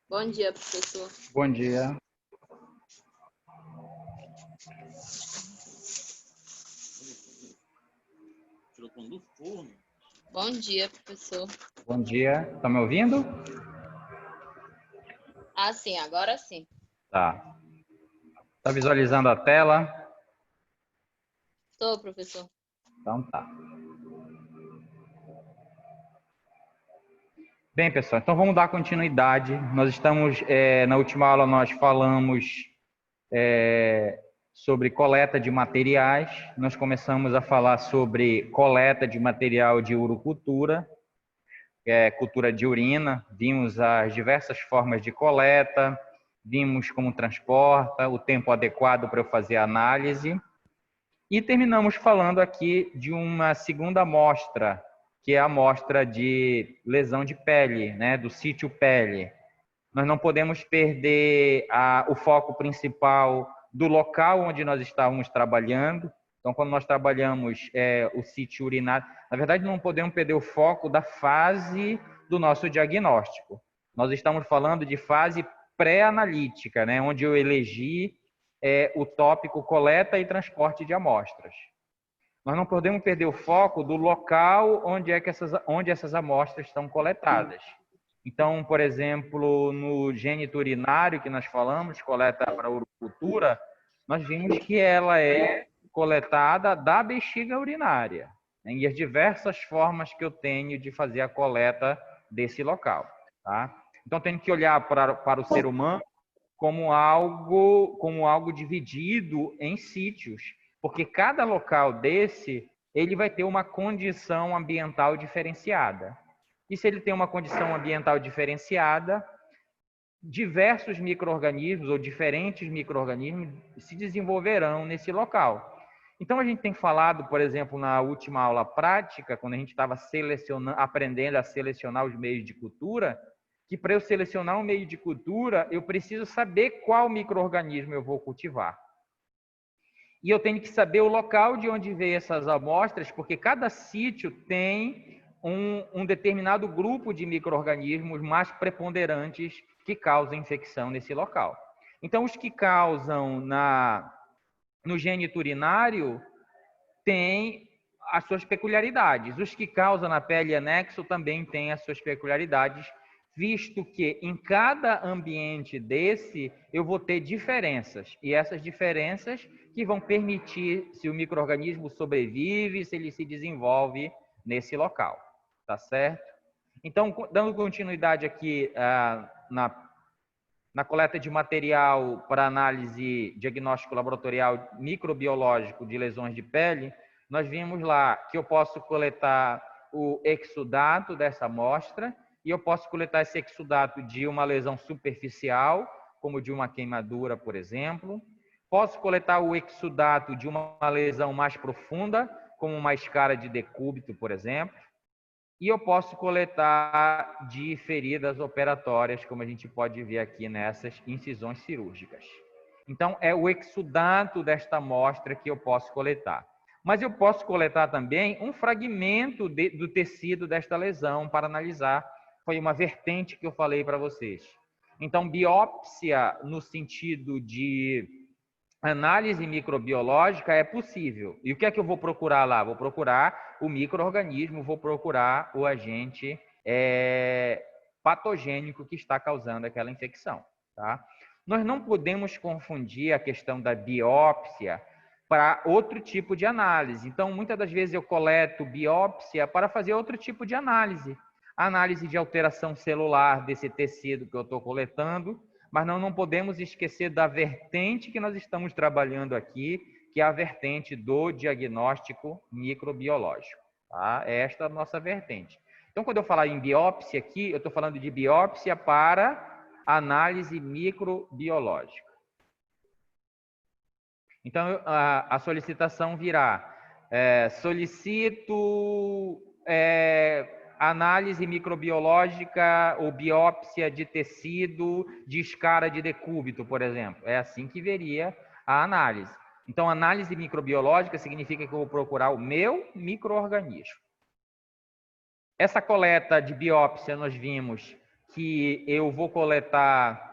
Bom dia, professor. Bom dia. Bom dia, professor. Bom dia. Tá me ouvindo? Ah, sim, agora sim. Tá. Tá visualizando a tela? Estou, professor. Então tá. Bem, pessoal, então vamos dar continuidade. Nós estamos, na última aula nós falamos sobre coleta de materiais. Nós começamos a falar sobre coleta de material de urocultura, cultura de urina. Vimos as diversas formas de coleta, vimos como transporta, o tempo adequado para eu fazer a análise. E terminamos falando aqui de uma segunda amostra, que é a amostra de lesão de pele, né, do sítio pele. Nós não podemos perder o foco principal do local onde nós estávamos trabalhando. Então, quando nós trabalhamos o sítio urinário, na verdade, não podemos perder o foco da fase do nosso diagnóstico. Nós estamos falando de fase pré-analítica, né, onde eu elegi o tópico coleta e transporte de amostras. Nós não podemos perder o foco do local onde essas amostras estão coletadas. Então, por exemplo, no gênito urinário que nós falamos, coleta para urocultura, nós vimos que ela é coletada da bexiga urinária, né, e as diversas formas que eu tenho de fazer a coleta desse local. Tá? Então, tenho que olhar para o ser humano como algo dividido em sítios, porque cada local desse ele vai ter uma condição ambiental diferenciada. E se ele tem uma condição ambiental diferenciada, diversos micro-organismos ou diferentes micro-organismos se desenvolverão nesse local. Então, a gente tem falado, por exemplo, na última aula prática, quando a gente estava aprendendo a selecionar os meios de cultura, que para eu selecionar um meio de cultura, eu preciso saber qual micro-organismo eu vou cultivar. E eu tenho que saber o local de onde veio essas amostras, porque cada sítio tem um determinado grupo de micro-organismos mais preponderantes que causam infecção nesse local. Então, os que causam no gênito urinário têm as suas peculiaridades. Os que causam na pele e anexo também têm as suas peculiaridades, visto que em cada ambiente desse eu vou ter diferenças. E essas diferenças que vão permitir se o micro-organismo sobrevive, se ele se desenvolve nesse local. Tá certo? Então, dando continuidade aqui na coleta de material para análise diagnóstico laboratorial microbiológico de lesões de pele, nós vimos lá que eu posso coletar o exudato dessa amostra e eu posso coletar esse exudato de uma lesão superficial, como de uma queimadura, por exemplo. Posso coletar o exudato de uma lesão mais profunda, como uma escara de decúbito, por exemplo. E eu posso coletar de feridas operatórias, como a gente pode ver aqui nessas incisões cirúrgicas. Então, é o exudato desta amostra que eu posso coletar. Mas eu posso coletar também um fragmento do tecido desta lesão para analisar. Foi uma vertente que eu falei para vocês. Então, biópsia no sentido de análise microbiológica é possível. E o que é que eu vou procurar lá? Vou procurar o micro-organismo, vou procurar o agente patogênico que está causando aquela infecção. Tá? Nós não podemos confundir a questão da biópsia para outro tipo de análise. Então, muitas das vezes eu coleto biópsia para fazer outro tipo de análise. Análise de alteração celular desse tecido que eu estou coletando, mas não podemos esquecer da vertente que nós estamos trabalhando aqui, que é a vertente do diagnóstico microbiológico. Tá? Esta é a nossa vertente. Então, quando eu falar em biópsia aqui, eu estou falando de biópsia para análise microbiológica. Então, a solicitação virá: solicito análise microbiológica ou biópsia de tecido de escara de decúbito, por exemplo. É assim que veria a análise. Então, análise microbiológica significa que eu vou procurar o meu micro-organismo. Essa coleta de biópsia, nós vimos que eu vou coletar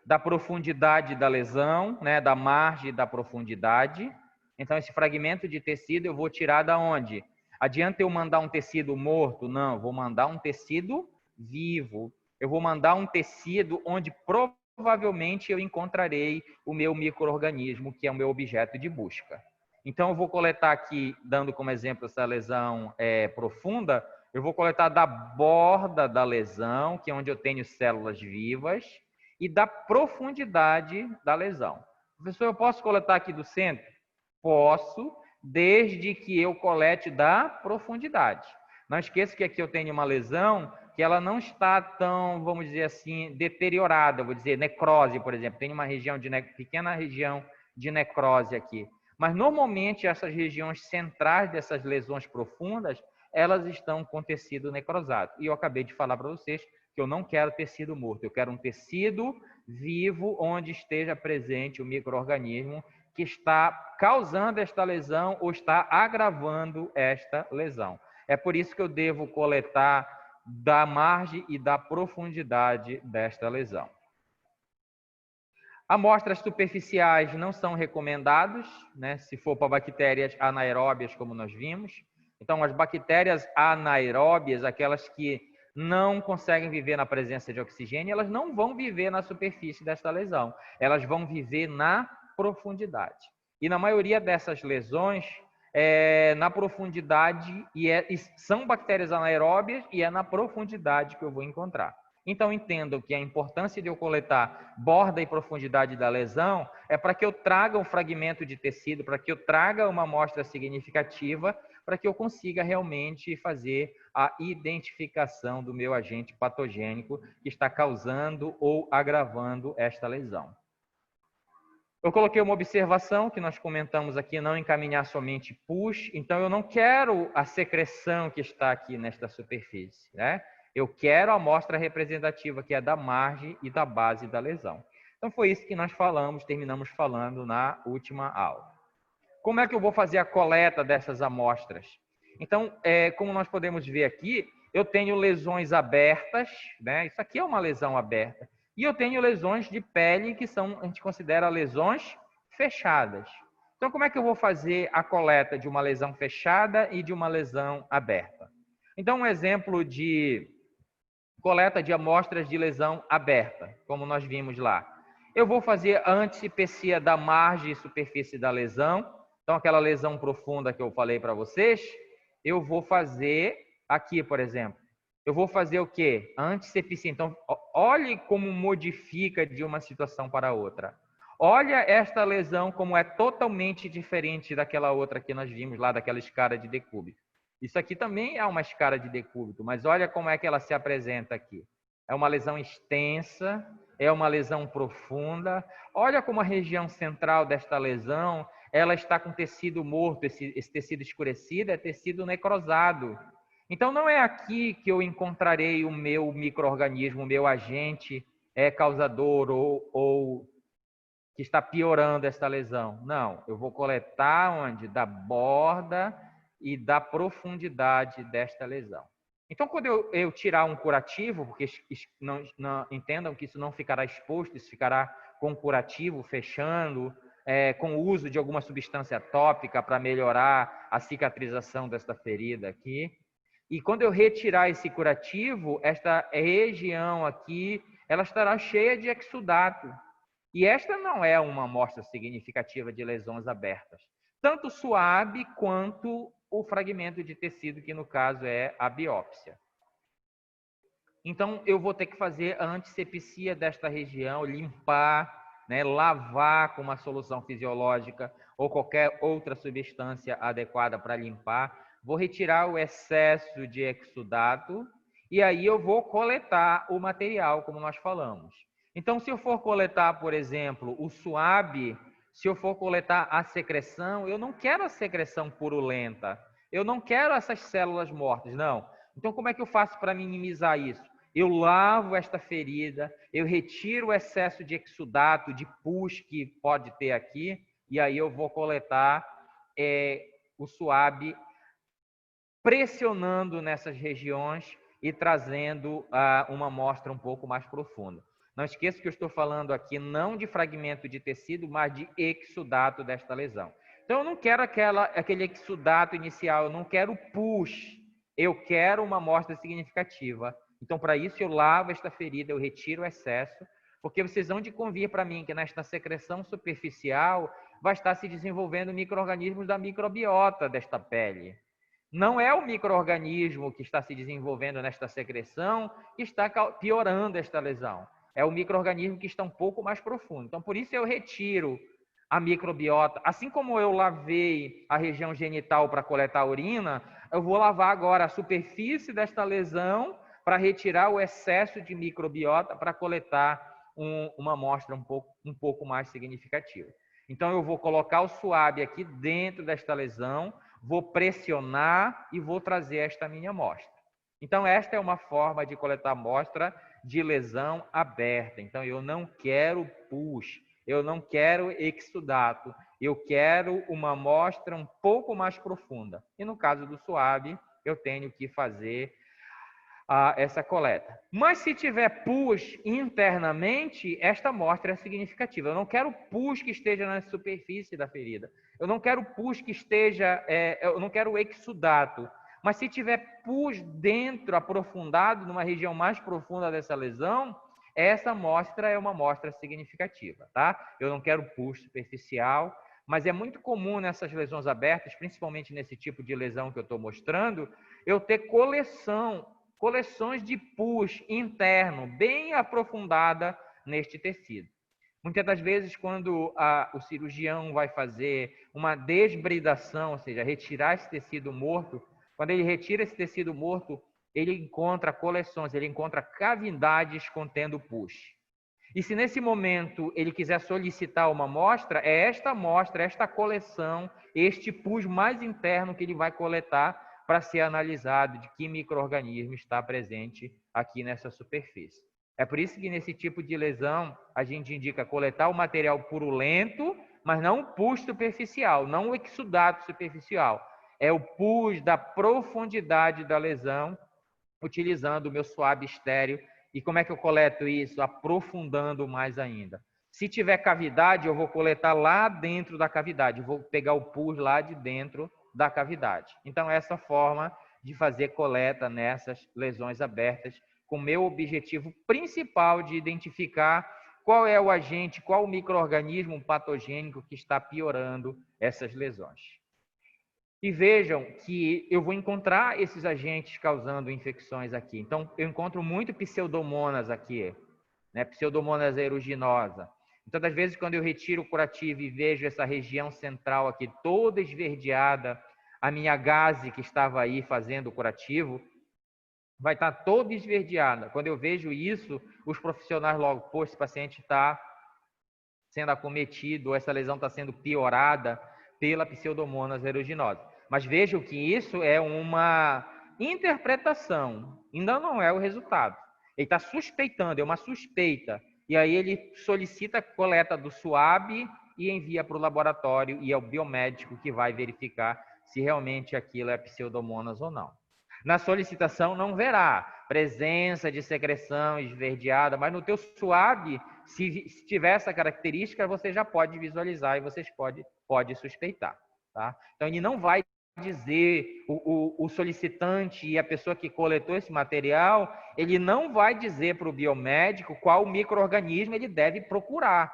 da profundidade da lesão, né, da margem da profundidade. Então, esse fragmento de tecido eu vou tirar da onde? Adianta eu mandar um tecido morto? Não, eu vou mandar um tecido vivo. Eu vou mandar um tecido onde provavelmente eu encontrarei o meu micro-organismo, que é o meu objeto de busca. Então, eu vou coletar aqui, dando como exemplo essa lesão profunda, eu vou coletar da borda da lesão, que é onde eu tenho células vivas, e da profundidade da lesão. Professor, eu posso coletar aqui do centro? Posso, desde que eu colete da profundidade. Não esqueça que aqui eu tenho uma lesão que ela não está tão, vamos dizer assim, deteriorada. Vou dizer necrose, por exemplo. Tem uma região pequena região de necrose aqui. Mas normalmente essas regiões centrais dessas lesões profundas, elas estão com tecido necrosado. E eu acabei de falar para vocês que eu não quero tecido morto, eu quero um tecido vivo onde esteja presente o micro-organismo que está causando esta lesão ou está agravando esta lesão. É por isso que eu devo coletar da margem e da profundidade desta lesão. Amostras superficiais não são recomendados, né, se for para bactérias anaeróbias, como nós vimos. Então, as bactérias anaeróbias, aquelas que não conseguem viver na presença de oxigênio, elas não vão viver na superfície desta lesão, elas vão viver na profundidade. E na maioria dessas lesões, na profundidade, são bactérias anaeróbias e é na profundidade que eu vou encontrar. Então, entendam que a importância de eu coletar borda e profundidade da lesão é para que eu traga um fragmento de tecido, para que eu traga uma amostra significativa, para que eu consiga realmente fazer a identificação do meu agente patogênico que está causando ou agravando esta lesão. Eu coloquei uma observação que nós comentamos aqui, não encaminhar somente pus, então eu não quero a secreção que está aqui nesta superfície, né? Eu quero a amostra representativa, que é da margem e da base da lesão. Então, foi isso que nós terminamos falando na última aula. Como é que eu vou fazer a coleta dessas amostras? Então, como nós podemos ver aqui, eu tenho lesões abertas, né? Isso aqui é uma lesão aberta. E eu tenho lesões de pele que a gente considera lesões fechadas. Então, como é que eu vou fazer a coleta de uma lesão fechada e de uma lesão aberta? Então, um exemplo de coleta de amostras de lesão aberta, como nós vimos lá. Eu vou fazer a antipecia da margem e superfície da lesão. Então, aquela lesão profunda que eu falei para vocês, eu vou fazer aqui, por exemplo. Eu vou fazer o quê? A antisepsia. Então, olhe como modifica de uma situação para outra. Olha esta lesão como é totalmente diferente daquela outra que nós vimos lá, daquela escara de decúbito. Isso aqui também é uma escara de decúbito, mas olha como é que ela se apresenta aqui. É uma lesão extensa, é uma lesão profunda. Olha como a região central desta lesão, ela está com tecido morto, esse tecido escurecido é tecido necrosado. Então, não é aqui que eu encontrarei o meu micro-organismo, o meu agente causador ou que está piorando esta lesão. Não, eu vou coletar onde? Da borda e da profundidade desta lesão. Então, quando eu tirar um curativo, porque não entendam que isso não ficará exposto, isso ficará com curativo, fechando, com o uso de alguma substância tópica para melhorar a cicatrização desta ferida aqui. E quando eu retirar esse curativo, esta região aqui, ela estará cheia de exudato. E esta não é uma amostra significativa de lesões abertas. Tanto suave quanto o fragmento de tecido, que no caso é a biópsia. Então, eu vou ter que fazer a antisepsia desta região, limpar, né, lavar com uma solução fisiológica ou qualquer outra substância adequada para limpar. Vou retirar o excesso de exudato e aí eu vou coletar o material, como nós falamos. Então, se eu for coletar, por exemplo, o suave, se eu for coletar a secreção, eu não quero a secreção purulenta. Eu não quero essas células mortas, não. Então, como é que eu faço para minimizar isso? Eu lavo esta ferida, eu retiro o excesso de exudato, de pus que pode ter aqui, e aí eu vou coletar o suave pressionando nessas regiões e trazendo uma amostra um pouco mais profunda. Não esqueça que eu estou falando aqui não de fragmento de tecido, mas de exudato desta lesão. Então, eu não quero aquele exudato inicial, eu não quero pus, eu quero uma amostra significativa. Então, para isso, eu lavo esta ferida, eu retiro o excesso, porque vocês vão de convir para mim que nesta secreção superficial vai estar se desenvolvendo micro-organismos da microbiota desta pele. Não é o micro-organismo que está se desenvolvendo nesta secreção que está piorando esta lesão. É o micro-organismo que está um pouco mais profundo. Então, por isso eu retiro a microbiota. Assim como eu lavei a região genital para coletar a urina, eu vou lavar agora a superfície desta lesão para retirar o excesso de microbiota para coletar uma amostra um pouco mais significativa. Então, eu vou colocar o suave aqui dentro desta lesão, vou pressionar e vou trazer esta minha amostra. Então, esta é uma forma de coletar amostra de lesão aberta. Então, eu não quero pus, eu não quero exudato, eu quero uma amostra um pouco mais profunda. E no caso do suave, eu tenho que fazer essa coleta. Mas se tiver pus internamente, esta amostra é significativa. Eu não quero pus que esteja na superfície da ferida. Eu não quero pus que esteja, eu não quero exudato. Mas se tiver pus dentro, aprofundado, numa região mais profunda dessa lesão, essa amostra é uma amostra significativa, tá? Eu não quero pus superficial, mas é muito comum nessas lesões abertas, principalmente nesse tipo de lesão que eu estou mostrando, eu ter coleções de pus interno, bem aprofundada neste tecido. Muitas das vezes, quando o cirurgião vai fazer uma desbridação, ou seja, retirar esse tecido morto, quando ele retira esse tecido morto, ele encontra coleções, ele encontra cavidades contendo pus. E se nesse momento ele quiser solicitar uma amostra, é esta amostra, esta coleção, este pus mais interno que ele vai coletar para ser analisado de que micro-organismo está presente aqui nessa superfície. É por isso que nesse tipo de lesão a gente indica coletar o material purulento, mas não o pus superficial, não o exudato superficial. É o pus da profundidade da lesão, utilizando o meu suave estéreo. E como é que eu coleto isso? Aprofundando mais ainda. Se tiver cavidade, eu vou coletar lá dentro da cavidade. Vou pegar o pus lá de dentro da cavidade. Então, essa forma de fazer coleta nessas lesões abertas, com o meu objetivo principal de identificar qual é o agente, qual o micro-organismo patogênico que está piorando essas lesões. E vejam que eu vou encontrar esses agentes causando infecções aqui. Então, eu encontro muito Pseudomonas aqui, né? Pseudomonas aeruginosa. Então, às vezes, quando eu retiro o curativo e vejo essa região central aqui toda esverdeada, a minha gaze que estava aí fazendo o curativo vai estar toda esverdeada. Quando eu vejo isso, os profissionais logo, pô, esse paciente está sendo acometido, ou essa lesão está sendo piorada pela Pseudomonas aeruginosa. Mas vejam que isso é uma interpretação, ainda não é o resultado. Ele está suspeitando, é uma suspeita. E aí ele solicita a coleta do SUAB e envia para o laboratório, e é o biomédico que vai verificar se realmente aquilo é Pseudomonas ou não. Na solicitação não verá presença de secreção esverdeada, mas no teu SUAB, se tiver essa característica, você já pode visualizar e vocês pode suspeitar. Tá? Então, ele não vai dizer, o solicitante e a pessoa que coletou esse material, ele não vai dizer para o biomédico qual micro-organismo ele deve procurar.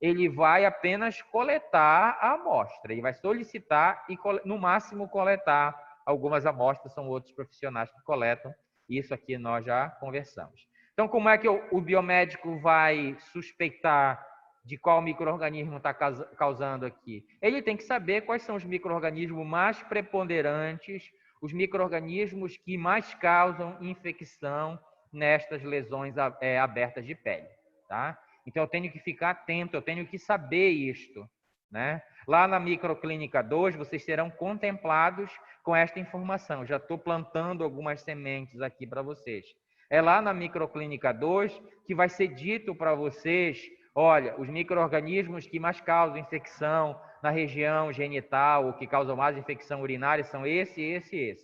Ele vai apenas coletar a amostra. Ele vai solicitar e, no máximo, coletar algumas amostras, são outros profissionais que coletam. Isso aqui nós já conversamos. Então, como é que o biomédico vai suspeitar de qual micro-organismo está causando aqui? Ele tem que saber quais são os micro-organismos mais preponderantes, os micro-organismos que mais causam infecção nestas lesões abertas de pele. Tá? Então, eu tenho que ficar atento, eu tenho que saber isto. né? Lá na Microclínica 2, vocês serão contemplados com esta informação. Já estou plantando algumas sementes aqui para vocês. É lá na Microclínica 2 que vai ser dito para vocês, olha, os micro-organismos que mais causam infecção na região genital, ou que causam mais infecção urinária, são esse.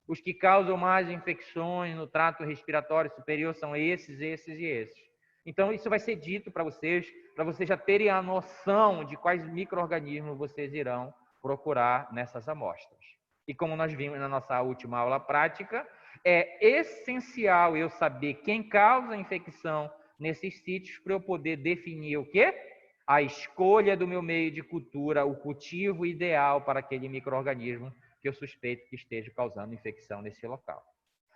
Os que causam mais infecções no trato respiratório superior são esses e esses. Então, isso vai ser dito para vocês já terem a noção de quais micro-organismos vocês irão procurar nessas amostras. E como nós vimos na nossa última aula prática, é essencial eu saber quem causa a infecção nesses sítios para eu poder definir o quê? A escolha do meu meio de cultura, o cultivo ideal para aquele micro-organismo que eu suspeito que esteja causando infecção nesse local.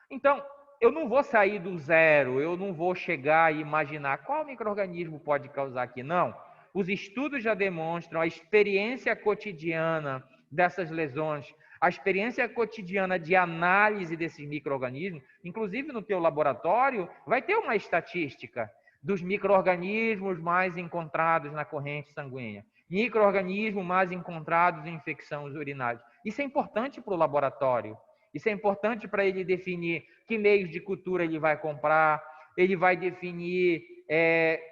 Então, eu não vou sair do zero, eu não vou chegar e imaginar qual micro-organismo pode causar aqui, não. Os estudos já demonstram a experiência cotidiana dessas lesões, a experiência cotidiana de análise desses micro-organismos, inclusive no teu laboratório, vai ter uma estatística dos micro-organismos mais encontrados na corrente sanguínea, micro-organismos mais encontrados em infecções urinárias. Isso é importante para o laboratório. Isso é importante para ele definir que meios de cultura ele vai comprar, ele vai definir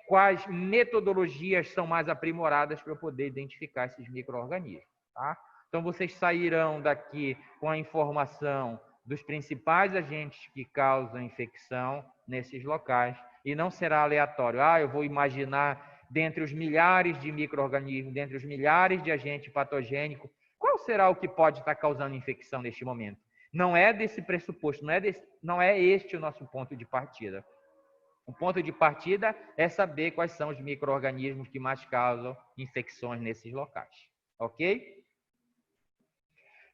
quais metodologias são mais aprimoradas para poder identificar esses micro-organismos. Tá? Então, vocês sairão daqui com a informação dos principais agentes que causam infecção nesses locais e não será aleatório. Eu vou imaginar, dentre os milhares de micro-organismos, dentre os milhares de agentes patogênicos, qual será o que pode estar causando infecção neste momento? Não é desse pressuposto, não é este o nosso ponto de partida. O ponto de partida é saber quais são os micro-organismos que mais causam infecções nesses locais. Ok?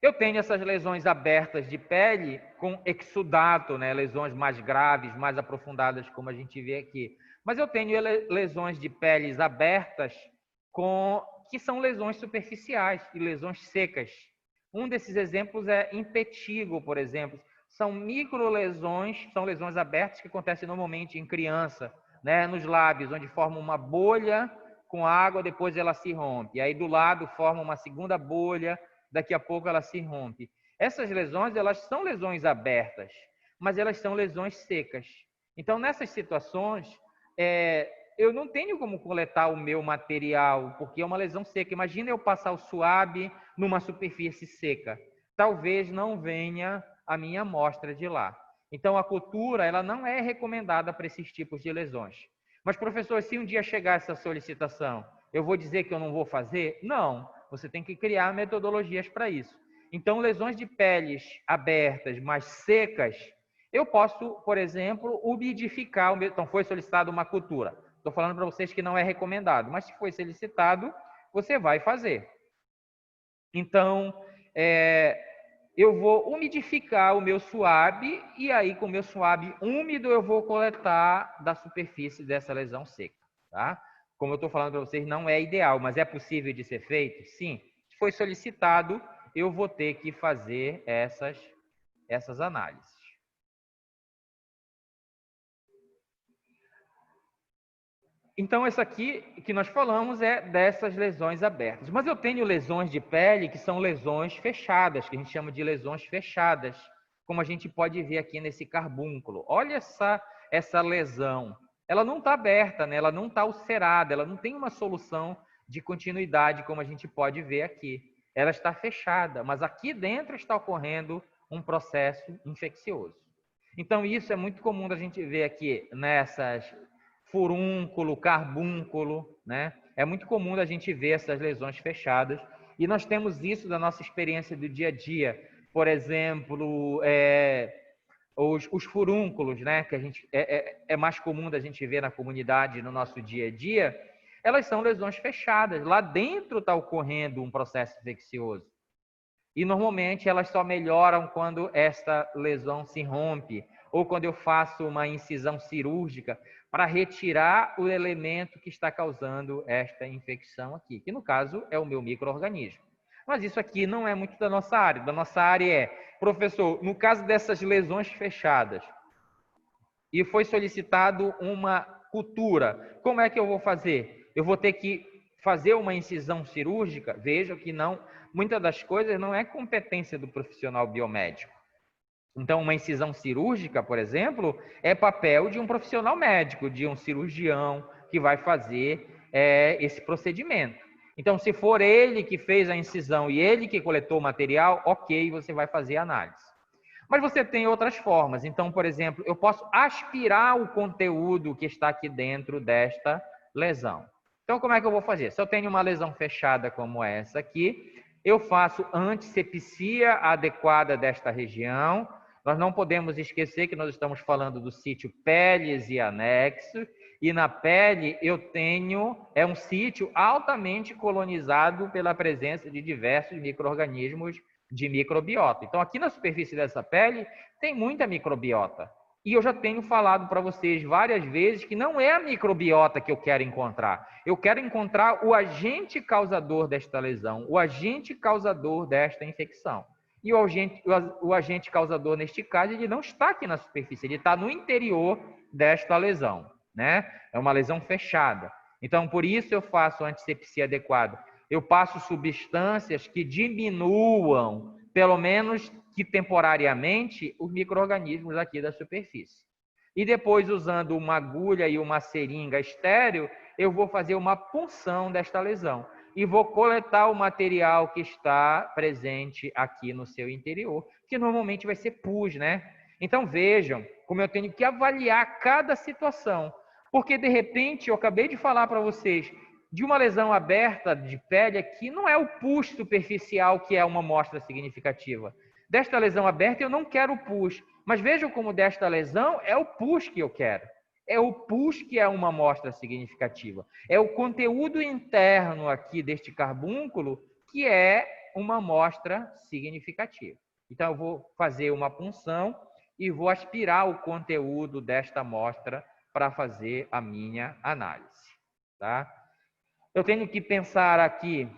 Eu tenho essas lesões abertas de pele com exudato, né? Lesões mais graves, mais aprofundadas, como a gente vê aqui. Mas eu tenho lesões de peles abertas que são lesões superficiais e lesões secas. Um desses exemplos é impetigo, por exemplo. São microlesões, são lesões abertas que acontecem normalmente em criança, né? Nos lábios, onde forma uma bolha com água, depois ela se rompe. Aí do lado forma uma segunda bolha, daqui a pouco ela se rompe. Essas lesões, elas são lesões abertas, mas elas são lesões secas. Então, nessas situações, eu não tenho como coletar o meu material, porque é uma lesão seca. Imagina eu passar o suave numa superfície seca. Talvez não venha a minha amostra de lá. Então, a cultura, ela não é recomendada para esses tipos de lesões. Mas, professor, se um dia chegar essa solicitação, eu vou dizer que eu não vou fazer? Não. Você tem que criar metodologias para isso. Então, lesões de peles abertas, mais secas, eu posso, por exemplo, umidificar. Então, foi solicitada uma cultura. Estou falando para vocês que não é recomendado, mas se foi solicitado, você vai fazer. Então, eu vou umidificar o meu suave e aí, com o meu suave úmido, eu vou coletar da superfície dessa lesão seca, tá? Como eu estou falando para vocês, não é ideal, mas é possível de ser feito? Sim. Se foi solicitado, eu vou ter que fazer essas análises. Então, isso aqui que nós falamos é dessas lesões abertas. Mas eu tenho lesões de pele que são lesões fechadas, que a gente chama de lesões fechadas, como a gente pode ver aqui nesse carbúnculo. Olha essa lesão. Ela não está aberta, né? Ela não está ulcerada, ela não tem uma solução de continuidade, como a gente pode ver aqui. Ela está fechada, mas aqui dentro está ocorrendo um processo infeccioso. Então, isso é muito comum da gente ver aqui nessas furúnculo, carbúnculo, né? É muito comum da gente ver essas lesões fechadas. E nós temos isso da nossa experiência do dia a dia. Por exemplo, os furúnculos, né, que a gente é mais comum da gente ver na comunidade no nosso dia a dia, elas são lesões fechadas. Lá dentro está ocorrendo um processo infeccioso. E normalmente elas só melhoram quando esta lesão se rompe ou quando eu faço uma incisão cirúrgica para retirar o elemento que está causando esta infecção aqui, que no caso é o meu micro-organismo. Mas isso aqui não é muito da nossa área. Da nossa área professor, no caso dessas lesões fechadas, e foi solicitado uma cultura, como é que eu vou fazer? Eu vou ter que fazer uma incisão cirúrgica, veja que não, muitas das coisas não é competência do profissional biomédico. Então, uma incisão cirúrgica, por exemplo, é papel de um profissional médico, de um cirurgião que vai fazer esse procedimento. Então, se for ele que fez a incisão e ele que coletou o material, ok, você vai fazer a análise. Mas você tem outras formas. Então, por exemplo, eu posso aspirar o conteúdo que está aqui dentro desta lesão. Então, como é que eu vou fazer? Se eu tenho uma lesão fechada como essa aqui, eu faço antisepsia adequada desta região. Nós não podemos esquecer que nós estamos falando do sítio peles e anexos, e na pele eu tenho, é um sítio altamente colonizado pela presença de diversos micro-organismos de microbiota. Então, aqui na superfície dessa pele tem muita microbiota. E eu já tenho falado para vocês várias vezes que não é a microbiota que eu quero encontrar. Eu quero encontrar o agente causador desta lesão, o agente causador desta infecção. E o agente causador, neste caso, ele não está aqui na superfície, ele está no interior desta lesão, né? É uma lesão fechada. Então, por isso eu faço antisepsia adequada. Eu passo substâncias que diminuam, pelo menos que temporariamente, os micro-organismos aqui da superfície. E depois, usando uma agulha e uma seringa estéril, eu vou fazer uma punção desta lesão e vou coletar o material que está presente aqui no seu interior, que normalmente vai ser pus, né? Então vejam como eu tenho que avaliar cada situação, porque de repente eu acabei de falar para vocês de uma lesão aberta de pele aqui, não é o pus superficial que é uma amostra significativa. Desta lesão aberta eu não quero o pus, mas vejam como desta lesão é o pus que eu quero. É o pus que é uma amostra significativa. É o conteúdo interno aqui deste carbúnculo que é uma amostra significativa. Então, eu vou fazer uma punção e vou aspirar o conteúdo desta amostra para fazer a minha análise. Tá? Eu tenho que pensar aqui.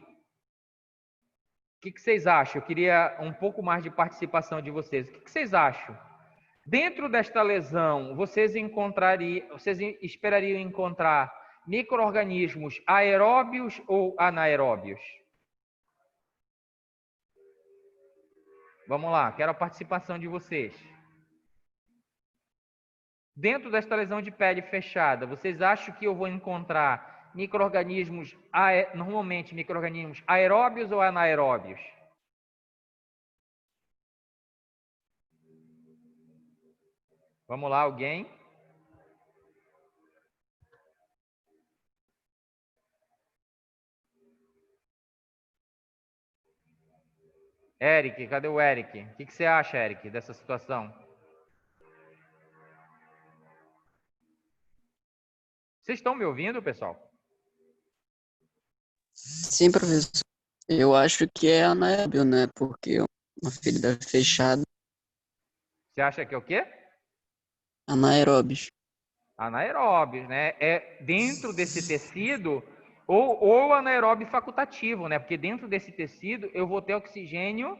O que vocês acham? Eu queria um pouco mais de participação de vocês. O que vocês acham? Dentro desta lesão, vocês esperariam encontrar micro-organismos aeróbios ou anaeróbios? Vamos lá, quero a participação de vocês. Dentro desta lesão de pele fechada, vocês acham que eu vou encontrar micro-organismos, normalmente micro-organismos aeróbios ou anaeróbios? Vamos lá, alguém? Eric, cadê o Eric? O que você acha, Eric, dessa situação? Vocês estão me ouvindo, pessoal? Sim, professor. Eu acho que é anaeróbio, né? Porque uma ferida fechada, Você acha que é o quê? anaeróbios. Anaeróbios, né? É dentro desse tecido ou anaeróbio facultativo, né? Porque dentro desse tecido eu vou ter oxigênio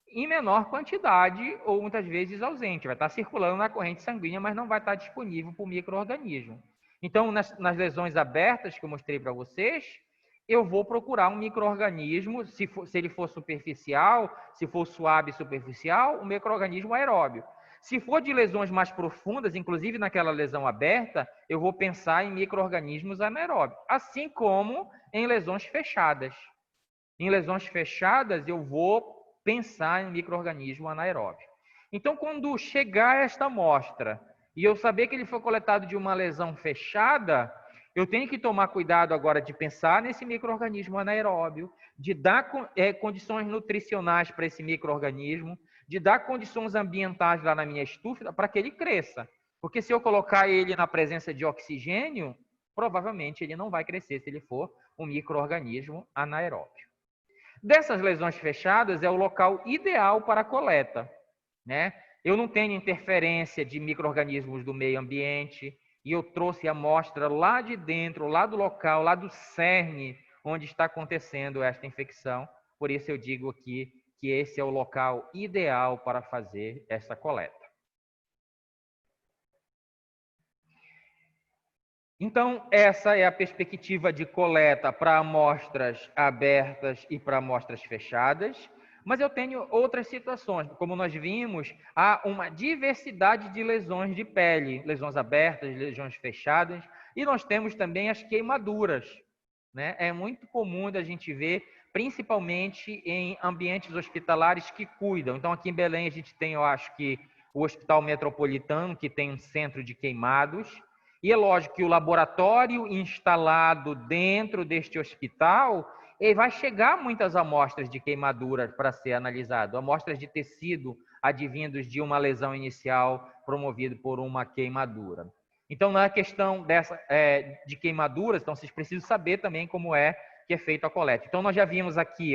em menor quantidade ou muitas vezes ausente. Vai estar circulando na corrente sanguínea, mas não vai estar disponível para o micro-organismo. Então, nas lesões abertas que eu mostrei para vocês, eu vou procurar um micro-organismo, se ele for superficial, se for suave superficial, um micro-organismo aeróbio. Se for de lesões mais profundas, inclusive naquela lesão aberta, eu vou pensar em micro-organismos anaeróbios, assim como em lesões fechadas. Em lesões fechadas, eu vou pensar em micro-organismo anaeróbio. Então, quando chegar esta amostra e eu saber que ele foi coletado de uma lesão fechada, eu tenho que tomar cuidado agora de pensar nesse micro-organismo anaeróbio, de dar condições nutricionais para esse micro-organismo, de dar condições ambientais lá na minha estufa para que ele cresça. Porque se eu colocar ele na presença de oxigênio, provavelmente ele não vai crescer se ele for um micro-organismo anaeróbio. Dessas lesões fechadas é o local ideal para a coleta, né? Eu não tenho interferência de micro-organismos do meio ambiente e eu trouxe a amostra lá de dentro, lá do local, lá do cerne onde está acontecendo esta infecção. Por isso eu digo aqui que esse é o local ideal para fazer essa coleta. Então, essa é a perspectiva de coleta para amostras abertas e para amostras fechadas. Mas eu tenho outras situações. Como nós vimos, há uma diversidade de lesões de pele, lesões abertas, lesões fechadas, e nós temos também as queimaduras, né? É muito comum da gente ver, principalmente em ambientes hospitalares que cuidam. Então, aqui em Belém, a gente tem, eu acho que, o Hospital Metropolitano, que tem um centro de queimados. E é lógico que o laboratório instalado dentro deste hospital, ele vai chegar muitas amostras de queimadura para ser analisado, amostras de tecido advindos de uma lesão inicial promovida por uma queimadura. Então, na questão de queimaduras, então vocês precisam saber também como é que é feita a coleta. Então, nós já vimos aqui,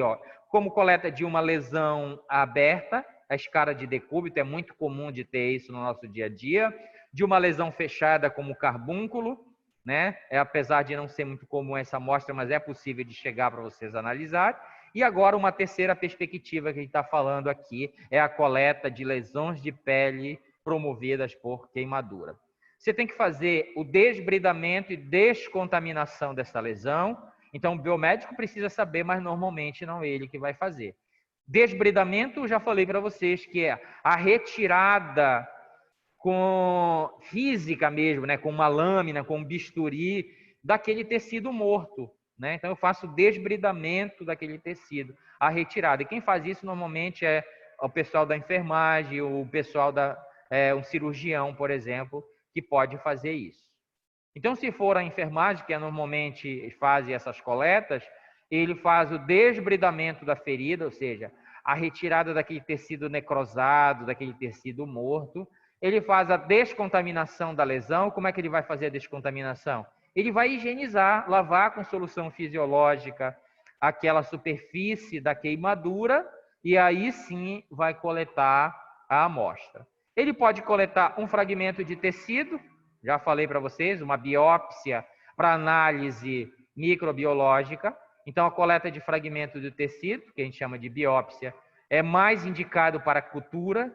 como coleta de uma lesão aberta, a escara de decúbito, é muito comum de ter isso no nosso dia a dia, de uma lesão fechada como o carbúnculo, né? Apesar de não ser muito comum essa amostra, mas é possível de chegar para vocês analisar. E agora uma terceira perspectiva que a gente está falando aqui é a coleta de lesões de pele promovidas por queimadura. Você tem que fazer o desbridamento e descontaminação dessa lesão. Então, o biomédico precisa saber, mas normalmente não é ele que vai fazer. Desbridamento, já falei para vocês, que é a retirada com física mesmo, né, com uma lâmina, com um bisturi, daquele tecido morto, né? Então eu faço o desbridamento daquele tecido, a retirada. E quem faz isso normalmente é o pessoal da enfermagem, o pessoal um cirurgião, por exemplo, que pode fazer isso. Então, se for a enfermagem, que normalmente faz essas coletas, ele faz o desbridamento da ferida, ou seja, a retirada daquele tecido necrosado, daquele tecido morto. Ele faz a descontaminação da lesão. Como é que ele vai fazer a descontaminação? Ele vai higienizar, lavar com solução fisiológica aquela superfície da queimadura e aí sim vai coletar a amostra. Ele pode coletar um fragmento de tecido, já falei para vocês, uma biópsia para análise microbiológica. Então, a coleta de fragmento do tecido, que a gente chama de biópsia, é mais indicado para cultura,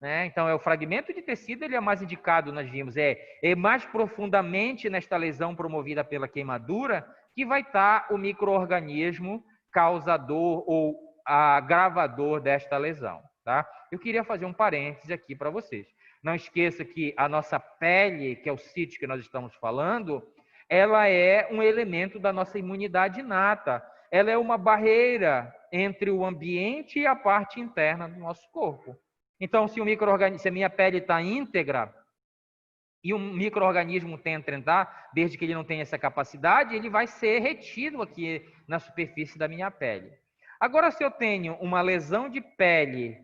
né? Então, o fragmento de tecido ele é mais indicado, nós vimos, é mais profundamente nesta lesão promovida pela queimadura que vai estar o micro-organismo causador ou agravador desta lesão. Tá? Eu queria fazer um parêntese aqui para vocês. Não esqueça que a nossa pele, que é o sítio que nós estamos falando, ela é um elemento da nossa imunidade inata. Ela é uma barreira entre o ambiente e a parte interna do nosso corpo. Então, se a minha pele está íntegra e um micro-organismo tenta entrar, desde que ele não tenha essa capacidade, ele vai ser retido aqui na superfície da minha pele. Agora, se eu tenho uma lesão de pele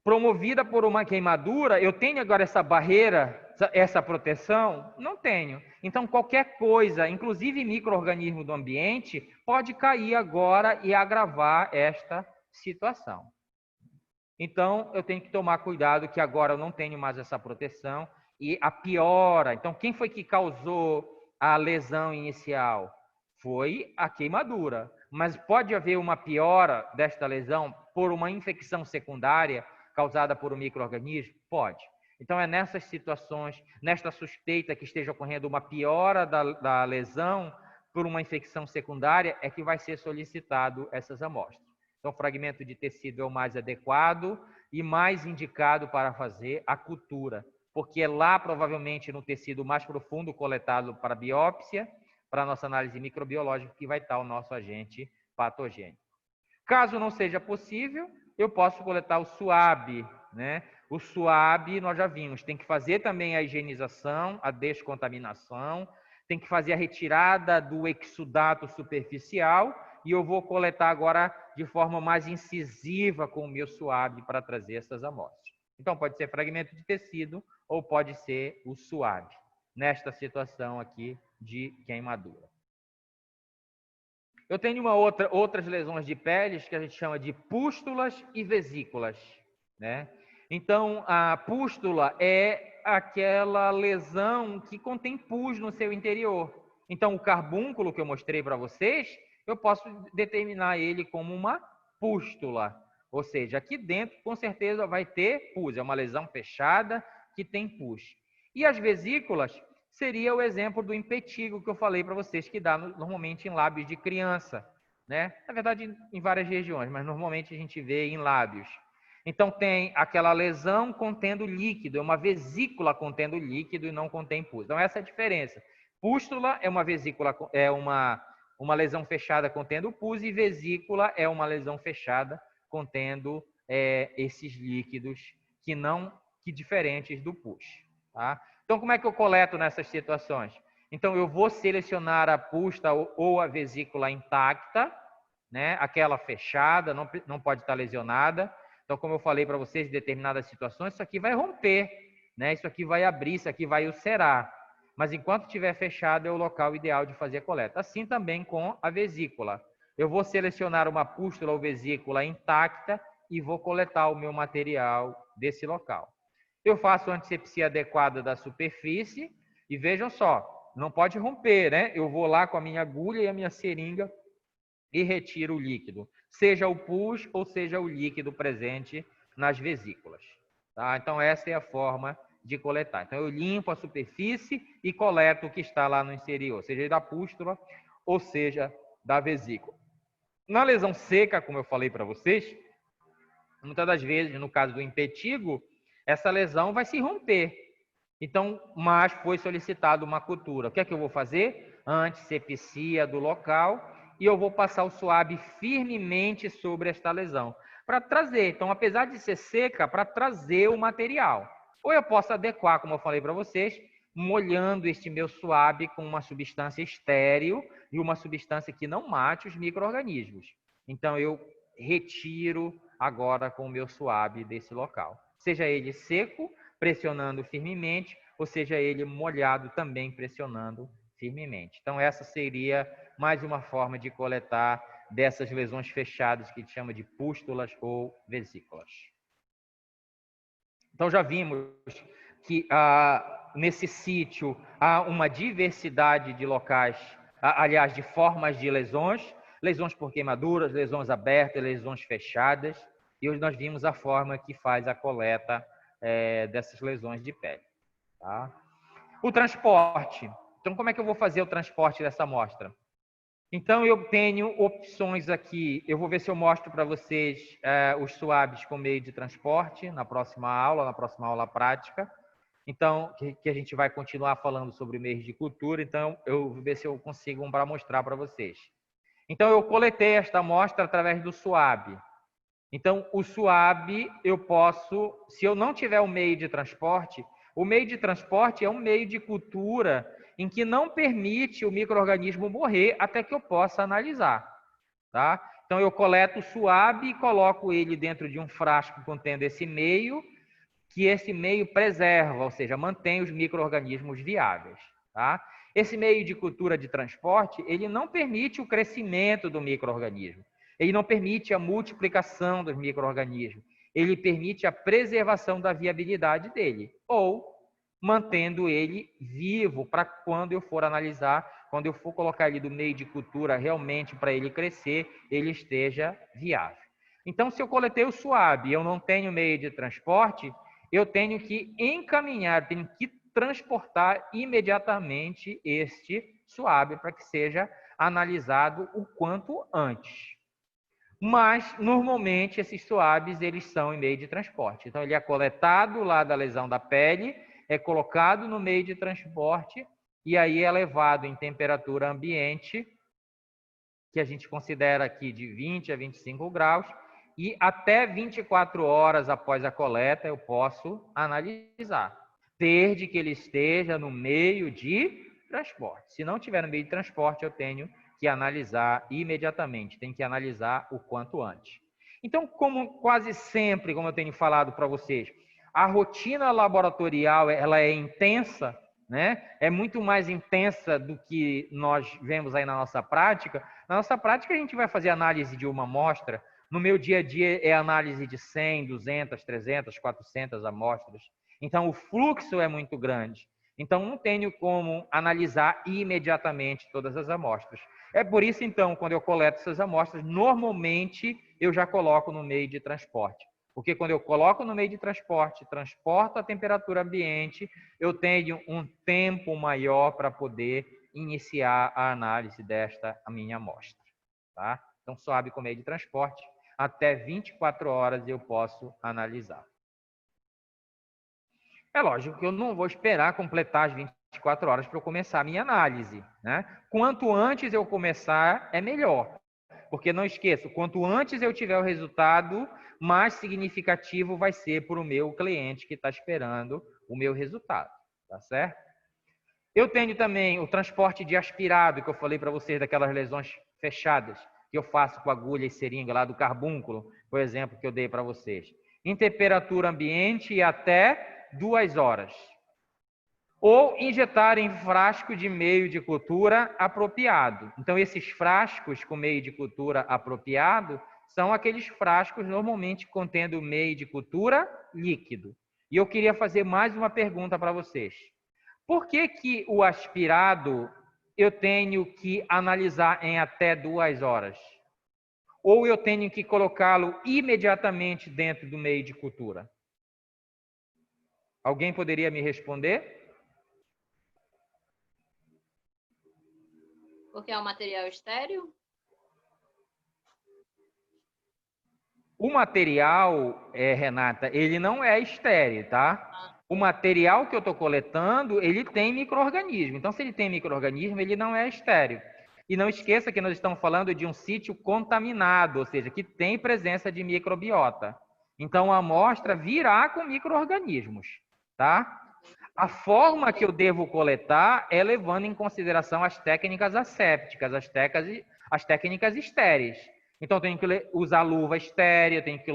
promovida por uma queimadura, eu tenho agora essa barreira, essa proteção? Não tenho. Então, qualquer coisa, inclusive micro-organismo do ambiente, pode cair agora e agravar esta situação. Então, eu tenho que tomar cuidado que agora eu não tenho mais essa proteção e a piora. Então, quem foi que causou a lesão inicial? Foi a queimadura. Mas pode haver uma piora desta lesão por uma infecção secundária causada por um micro-organismo? Pode. Então, é nessas situações, nesta suspeita que esteja ocorrendo uma piora da lesão por uma infecção secundária, é que vai ser solicitado essas amostras. Então, o fragmento de tecido é o mais adequado e mais indicado para fazer a cultura, porque é lá, provavelmente, no tecido mais profundo coletado para biópsia, para a nossa análise microbiológica, que vai estar o nosso agente patogênico. Caso não seja possível, eu posso coletar o SUAB, né? O SUAB, nós já vimos, tem que fazer também a higienização, a descontaminação, tem que fazer a retirada do exudato superficial, e eu vou coletar agora de forma mais incisiva com o meu SUAB para trazer essas amostras. Então, pode ser fragmento de tecido ou pode ser o SUAB, nesta situação aqui de queimadura. Eu tenho outras lesões de peles que a gente chama de pústulas e vesículas, né? Então, a pústula é aquela lesão que contém pus no seu interior. Então, o carbúnculo que eu mostrei para vocês, eu posso determinar ele como uma pústula. Ou seja, aqui dentro, com certeza, vai ter pus. É uma lesão fechada que tem pus. E as vesículas seria o exemplo do impetigo que eu falei para vocês, que dá normalmente em lábios de criança, né? Na verdade, em várias regiões, mas normalmente a gente vê em lábios. Então, tem aquela lesão contendo líquido, é uma vesícula contendo líquido e não contém pus. Então, essa é a diferença. Pústula é uma vesícula, é uma lesão fechada contendo pus, e vesícula é uma lesão fechada contendo esses líquidos que diferentes do pus. Tá? Então, como é que eu coleto nessas situações? Então, eu vou selecionar a pústula ou a vesícula intacta, né? Aquela fechada, não pode estar lesionada. Então, como eu falei para vocês, em determinadas situações, isso aqui vai romper, né? Isso aqui vai abrir, isso aqui vai ulcerar. Mas enquanto estiver fechado, é o local ideal de fazer a coleta. Assim também com a vesícula. Eu vou selecionar uma pústula ou vesícula intacta e vou coletar o meu material desse local. Eu faço a antisepsia adequada da superfície e vejam só, não pode romper, né? Eu vou lá com a minha agulha e a minha seringa e retiro o líquido, seja o pus ou seja o líquido presente nas vesículas. Tá? Então, essa é a forma de coletar. Então, eu limpo a superfície e coleto o que está lá no interior, seja da pústula ou seja da vesícula. Na lesão seca, como eu falei para vocês, muitas das vezes, no caso do impetigo, essa lesão vai se romper. Então, mas foi solicitado uma cultura. O que é que eu vou fazer? Antisepsia do local e eu vou passar o suave firmemente sobre esta lesão para trazer. Então, apesar de ser seca, para trazer o material. Ou eu posso adequar, como eu falei para vocês, molhando este meu suave com uma substância estéril e uma substância que não mate os micro-organismos. Então, eu retiro agora com o meu suave desse local. Seja ele seco, pressionando firmemente, ou seja ele molhado também pressionando firmemente. Então, essa seria mais uma forma de coletar dessas lesões fechadas que a gente chama de pústulas ou vesículas. Então, já vimos que nesse sítio há uma diversidade de locais, aliás, de formas de lesões, lesões por queimaduras, lesões abertas, lesões fechadas, e hoje nós vimos a forma que faz a coleta dessas lesões de pele. Tá? O transporte. Então, como é que eu vou fazer o transporte dessa amostra? Então, eu tenho opções aqui. Eu vou ver se eu mostro para vocês os suaves com meio de transporte na próxima aula prática. Então, que a gente vai continuar falando sobre meios de cultura. Então, eu vou ver se eu consigo mostrar para vocês. Então, eu coletei esta amostra através do suave. Então, o suave, eu posso, se eu não tiver o meio de transporte, o meio de transporte é um meio de cultura em que não permite o micro-organismo morrer até que eu possa analisar. Tá? Então, eu coleto o suave e coloco ele dentro de um frasco contendo esse meio, que esse meio preserva, ou seja, mantém os micro-organismos viáveis. Tá? Esse meio de cultura de transporte, ele não permite o crescimento do micro-organismo. Ele não permite a multiplicação dos micro-organismos. Ele permite a preservação da viabilidade dele. Ou mantendo ele vivo para quando eu for analisar, quando eu for colocar ele do meio de cultura realmente para ele crescer, ele esteja viável. Então, se eu coletei o suave e eu não tenho meio de transporte, eu tenho que encaminhar, tenho que transportar imediatamente este suave para que seja analisado o quanto antes. Mas, normalmente, esses suaves, eles são em meio de transporte. Então, ele é coletado lá da lesão da pele, é colocado no meio de transporte e aí é levado em temperatura ambiente, que a gente considera aqui de 20 a 25 graus, e até 24 horas após a coleta eu posso analisar, desde que ele esteja no meio de transporte. Se não estiver no meio de transporte, eu tenho que analisar imediatamente, tem que analisar o quanto antes. Então, como quase sempre, como eu tenho falado para vocês, a rotina laboratorial ela é intensa, né? É muito mais intensa do que nós vemos aí na nossa prática. Na nossa prática, a gente vai fazer análise de uma amostra. No meu dia a dia, é análise de 100, 200, 300, 400 amostras. Então, o fluxo é muito grande. Então, não tenho como analisar imediatamente todas as amostras. É por isso, então, quando eu coleto essas amostras, normalmente eu já coloco no meio de transporte, Porque quando eu coloco no meio de transporte, transporto a temperatura ambiente, eu tenho um tempo maior para poder iniciar a análise desta minha amostra. Tá? Então, sobe com meio de transporte, até 24 horas eu posso analisar. É lógico que eu não vou esperar completar as 24 horas para eu começar a minha análise, né? Quanto antes eu começar, é melhor. Porque não esqueça, quanto antes eu tiver o resultado, mais significativo vai ser para o meu cliente que está esperando o meu resultado, tá certo? Eu tenho também o transporte de aspirado, que eu falei para vocês, daquelas lesões fechadas, que eu faço com agulha e seringa lá do carbúnculo, por exemplo, que eu dei para vocês. Em temperatura ambiente e até 2 horas. Ou injetar em frasco de meio de cultura apropriado. Então, esses frascos com meio de cultura apropriado são aqueles frascos normalmente contendo meio de cultura líquido. E eu queria fazer mais uma pergunta para vocês. Por que que o aspirado eu tenho que analisar em até 2 horas? Ou eu tenho que colocá-lo imediatamente dentro do meio de cultura? Alguém poderia me responder? Porque é um material estéril? O material, Renata, ele não é estéril, tá? O material que eu estou coletando, ele tem micro-organismo. Então, se ele tem micro-organismo, ele não é estéril. E não esqueça que nós estamos falando de um sítio contaminado, ou seja, que tem presença de microbiota. Então, a amostra virá com micro-organismos, tá? A forma que eu devo coletar é levando em consideração as técnicas assépticas, as técnicas estéreis. Então, eu tenho que usar luva estéreo, eu tenho que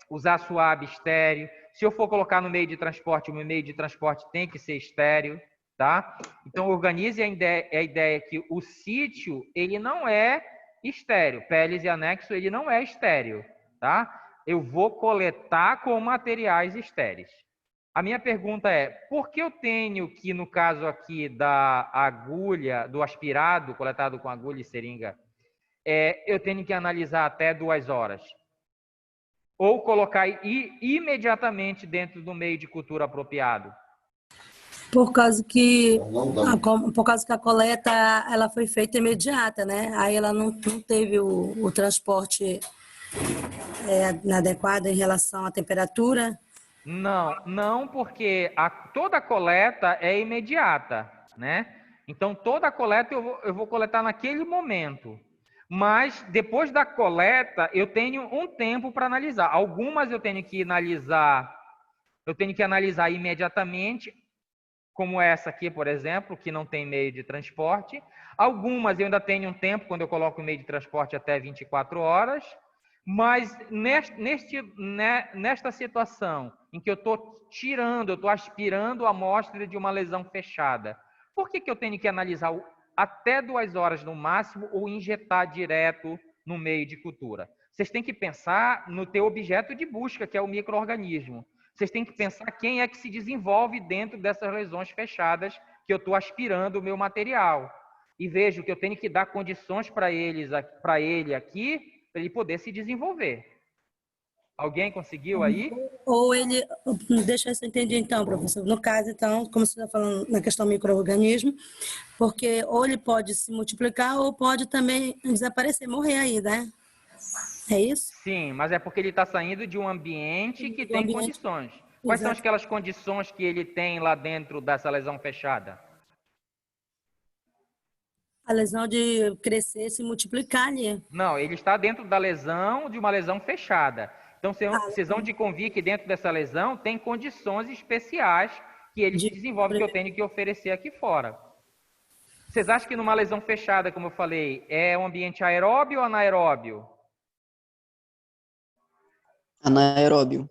usar suave estéreo. Se eu for colocar no meio de transporte, o meu meio de transporte tem que ser estéreo, tá? Então, organize a ideia que o sítio, ele não é estéreo. Peles e anexo, ele não é estéreo, tá? Eu vou coletar com materiais estéreis. A minha pergunta é, por que eu tenho que, no caso aqui da agulha, do aspirado, coletado com agulha e seringa, eu tenho que analisar até 2 horas? Ou colocar imediatamente dentro do meio de cultura apropriado? Por causa por causa que a coleta ela foi feita imediata, né? Aí ela não teve o transporte adequado em relação à temperatura. Não, porque toda a coleta é imediata, né? Então, toda a coleta eu vou coletar naquele momento. Mas, depois da coleta, eu tenho um tempo para analisar. Algumas eu tenho que analisar imediatamente, como essa aqui, por exemplo, que não tem meio de transporte. Algumas eu ainda tenho um tempo, quando eu coloco o meio de transporte, até 24 horas. Mas nesta situação em que eu estou aspirando a amostra de uma lesão fechada, por que eu tenho que analisar até 2 horas no máximo ou injetar direto no meio de cultura? Vocês têm que pensar no teu objeto de busca, que é o micro-organismo. Vocês têm que pensar quem é que se desenvolve dentro dessas lesões fechadas que eu estou aspirando o meu material. E vejo que eu tenho que dar condições para ele aqui, para ele poder se desenvolver. Alguém conseguiu aí? Ou ele, deixa eu se entender então, professor. No caso, então, como você está falando na questão micro-organismo, porque ou ele pode se multiplicar ou pode também desaparecer, morrer aí, né? É isso? Sim, mas é porque ele está saindo de um ambiente que tem condições. Quais são aquelas condições que ele tem lá dentro dessa lesão fechada? A lesão de crescer, se multiplicar ali. Não, ele está dentro da lesão, de uma lesão fechada. Então, vocês vão de convir que dentro dessa lesão tem condições especiais que ele se desenvolve, que eu tenho que oferecer aqui fora. Vocês acham que numa lesão fechada, como eu falei, é um ambiente aeróbio ou anaeróbio? Anaeróbio.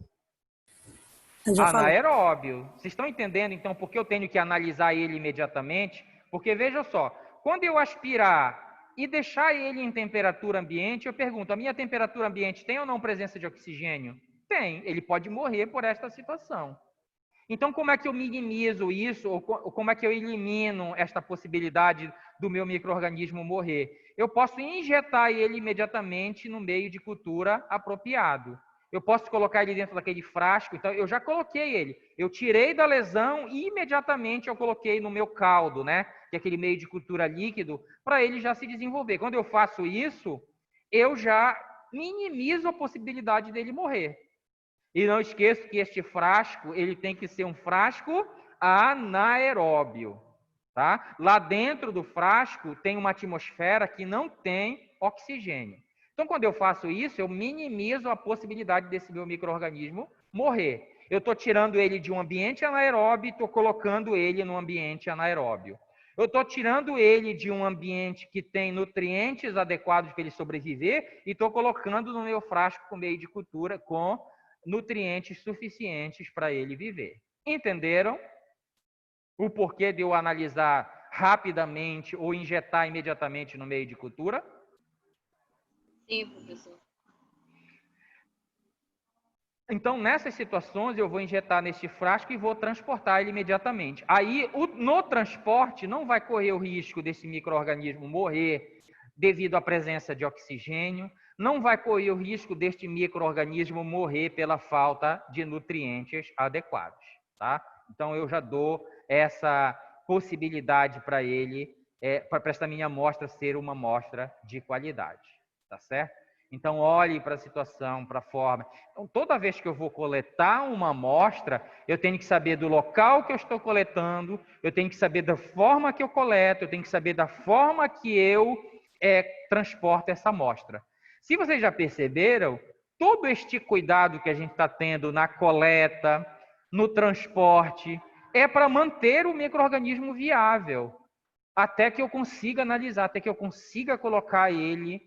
Anaeróbio. Vocês estão entendendo, então, por que eu tenho que analisar ele imediatamente? Porque, veja só, quando eu aspirar e deixar ele em temperatura ambiente, eu pergunto, a minha temperatura ambiente tem ou não presença de oxigênio? Tem, ele pode morrer por esta situação. Então, como é que eu minimizo isso, ou como é que eu elimino esta possibilidade do meu micro-organismo morrer? Eu posso injetar ele imediatamente no meio de cultura apropriado. Eu posso colocar ele dentro daquele frasco, então eu já coloquei ele. Eu tirei da lesão e imediatamente eu coloquei no meu caldo, né? Que é aquele meio de cultura líquido, para ele já se desenvolver. Quando eu faço isso, eu já minimizo a possibilidade dele morrer. E não esqueça que este frasco, ele tem que ser um frasco anaeróbio, tá? Lá dentro do frasco tem uma atmosfera que não tem oxigênio. Então, quando eu faço isso, eu minimizo a possibilidade desse meu micro-organismo morrer. Eu estou tirando ele de um ambiente anaeróbio e estou colocando ele no ambiente anaeróbio. Eu estou tirando ele de um ambiente que tem nutrientes adequados para ele sobreviver e estou colocando no meu frasco com meio de cultura com nutrientes suficientes para ele viver. Entenderam o porquê de eu analisar rapidamente ou injetar imediatamente no meio de cultura? Sim, professor. Então, nessas situações, eu vou injetar neste frasco e vou transportar ele imediatamente. Aí, no transporte, não vai correr o risco desse micro-organismo morrer devido à presença de oxigênio, não vai correr o risco deste micro-organismo morrer pela falta de nutrientes adequados, tá? Então, eu já dou essa possibilidade para ele, para esta minha amostra ser uma amostra de qualidade, tá certo? Então, olhe para a situação, para a forma. Então, toda vez que eu vou coletar uma amostra, eu tenho que saber do local que eu estou coletando, eu tenho que saber da forma que eu coleto, eu tenho que saber da forma que eu transporto essa amostra. Se vocês já perceberam, todo este cuidado que a gente está tendo na coleta, no transporte, é para manter o micro-organismo viável, até que eu consiga analisar, até que eu consiga colocar ele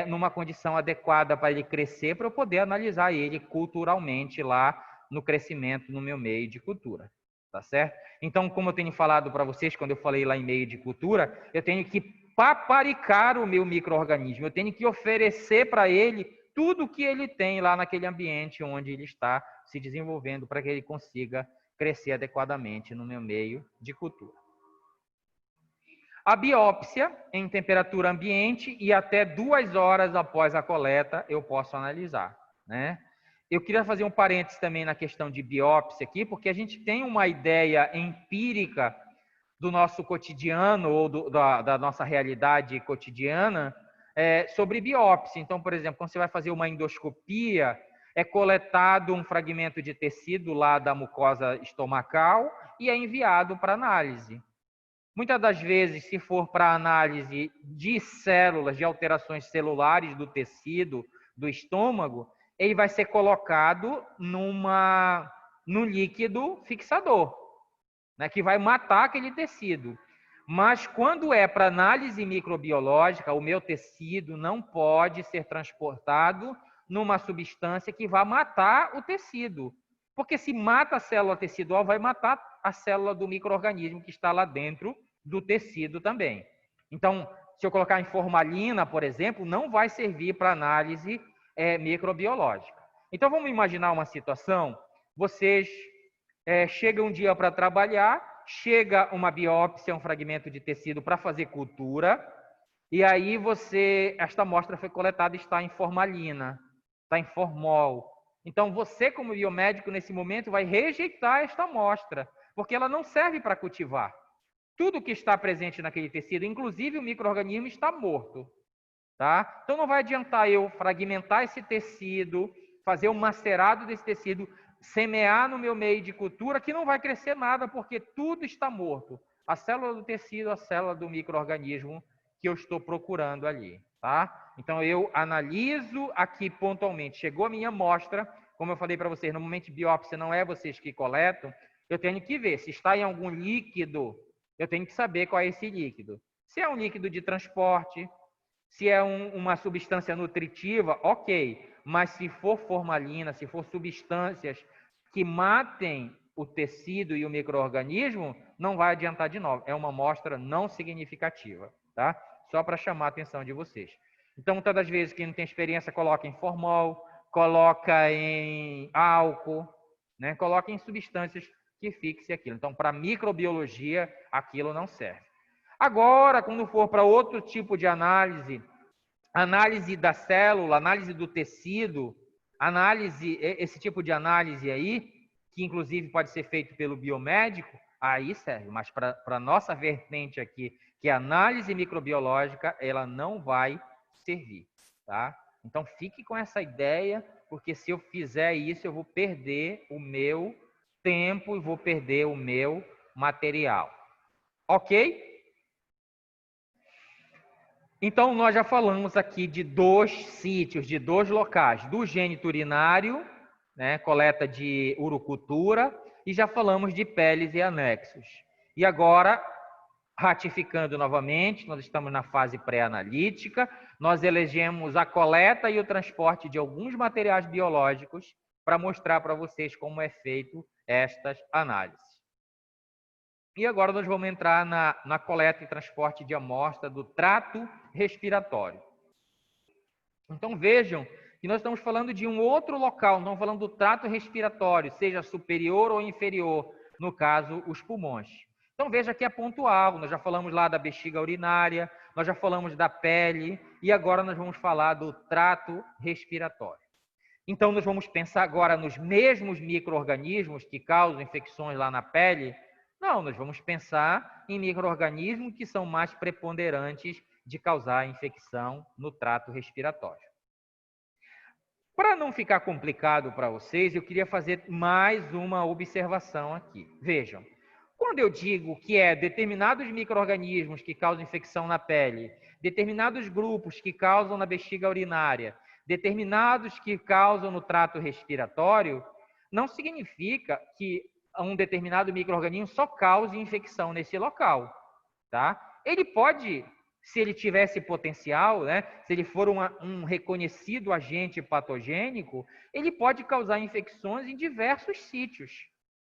numa condição adequada para ele crescer, para eu poder analisar ele culturalmente lá no crescimento no meu meio de cultura, tá certo? Então, como eu tenho falado para vocês, quando eu falei lá em meio de cultura, eu tenho que paparicar o meu micro-organismo, eu tenho que oferecer para ele tudo que ele tem lá naquele ambiente onde ele está se desenvolvendo para que ele consiga crescer adequadamente no meu meio de cultura. A biópsia em temperatura ambiente e até 2 horas após a coleta eu posso analisar, né? Eu queria fazer um parênteses também na questão de biópsia aqui, porque a gente tem uma ideia empírica do nosso cotidiano ou da nossa realidade cotidiana sobre biópsia. Então, por exemplo, quando você vai fazer uma endoscopia, é coletado um fragmento de tecido lá da mucosa estomacal e é enviado para análise. Muitas das vezes, se for para análise de células, de alterações celulares do tecido, do estômago, ele vai ser colocado num líquido fixador, né, que vai matar aquele tecido. Mas quando é para análise microbiológica, o meu tecido não pode ser transportado numa substância que vai matar o tecido. Porque se mata a célula tecidual, vai matar a célula do micro-organismo que está lá dentro do tecido também. Então, se eu colocar em formalina, por exemplo, não vai servir para análise microbiológica. Então, vamos imaginar uma situação, vocês chegam um dia para trabalhar, chega uma biópsia, um fragmento de tecido para fazer cultura, e aí esta amostra foi coletada e está em formalina, está em formol. Então, você, como biomédico, nesse momento, vai rejeitar esta amostra, porque ela não serve para cultivar. Tudo que está presente naquele tecido, inclusive o micro-organismo, está morto. Tá? Então, não vai adiantar eu fragmentar esse tecido, fazer um macerado desse tecido, semear no meu meio de cultura, que não vai crescer nada, porque tudo está morto. A célula do tecido, a célula do micro-organismo que eu estou procurando ali. Tá? Então, eu analiso aqui pontualmente. Chegou a minha amostra, como eu falei para vocês, no momento de biópsia não é vocês que coletam, eu tenho que ver se está em algum líquido, eu tenho que saber qual é esse líquido. Se é um líquido de transporte, se é uma substância nutritiva, ok. Mas se for formalina, se for substâncias que matem o tecido e o micro-organismo, não vai adiantar de novo. É uma amostra não significativa, tá? Só para chamar a atenção de vocês. Então, muitas das vezes, quem não tem experiência, coloca em formol, coloca em álcool, né? Coloca em substâncias que fixe aquilo. Então, para microbiologia, aquilo não serve. Agora, quando for para outro tipo de análise da célula, análise do tecido, Análise, esse tipo de análise aí, que inclusive pode ser feito pelo biomédico, aí serve, mas para a nossa vertente aqui, que é análise microbiológica, ela não vai servir, tá? Então fique com essa ideia, porque se eu fizer isso, eu vou perder o meu tempo e vou perder o meu material. Ok? Então, nós já falamos aqui de 2 sítios, de 2 locais, do gênito urinário, né, coleta de urucultura, e já falamos de peles e anexos. E agora, ratificando novamente, nós estamos na fase pré-analítica, nós elegemos a coleta e o transporte de alguns materiais biológicos para mostrar para vocês como é feito estas análises. E agora nós vamos entrar na coleta e transporte de amostra do trato respiratório. Então vejam que nós estamos falando de um outro local, não estamos falando do trato respiratório, seja superior ou inferior, no caso, os pulmões. Então veja que é pontual, nós já falamos lá da bexiga urinária, nós já falamos da pele, e agora nós vamos falar do trato respiratório. Então nós vamos pensar agora nos mesmos micro-organismos que causam infecções lá na pele. Não, nós vamos pensar em micro-organismos que são mais preponderantes de causar infecção no trato respiratório. Para não ficar complicado para vocês, eu queria fazer mais uma observação aqui. Vejam, quando eu digo que é determinados micro-organismos que causam infecção na pele, determinados grupos que causam na bexiga urinária, determinados que causam no trato respiratório, não significa que um determinado micro-organismo só cause infecção nesse local, tá? Ele pode, se ele tivesse potencial, né, se ele for um reconhecido agente patogênico, ele pode causar infecções em diversos sítios.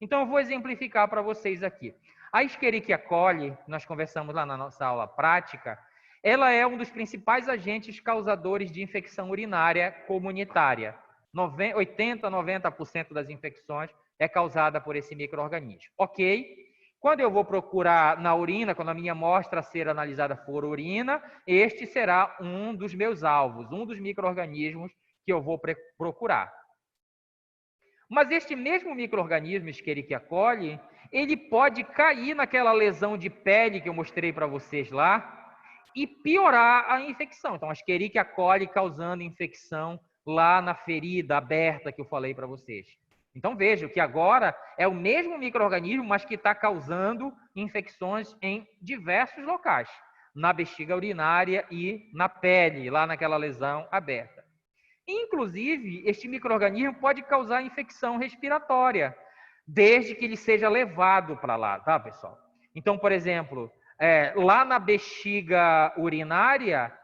Então, eu vou exemplificar para vocês aqui. A Escherichia coli, nós conversamos lá na nossa aula prática, ela é um dos principais agentes causadores de infecção urinária comunitária. 80% a 90% das infecções é causada por esse micro-organismo. Ok? Quando eu vou procurar na urina, quando a minha amostra a ser analisada for urina, este será um dos meus alvos, um dos micro-organismos que eu vou procurar. Mas este mesmo micro-organismo, Escherichia coli, ele pode cair naquela lesão de pele que eu mostrei para vocês lá e piorar a infecção. Então, a Escherichia coli causando infecção lá na ferida aberta que eu falei para vocês. Então, vejam que agora é o mesmo micro-organismo, mas que está causando infecções em diversos locais, na bexiga urinária e na pele, lá naquela lesão aberta. Inclusive, este micro-organismo pode causar infecção respiratória, desde que ele seja levado para lá, tá, pessoal? Então, por exemplo, lá na bexiga urinária,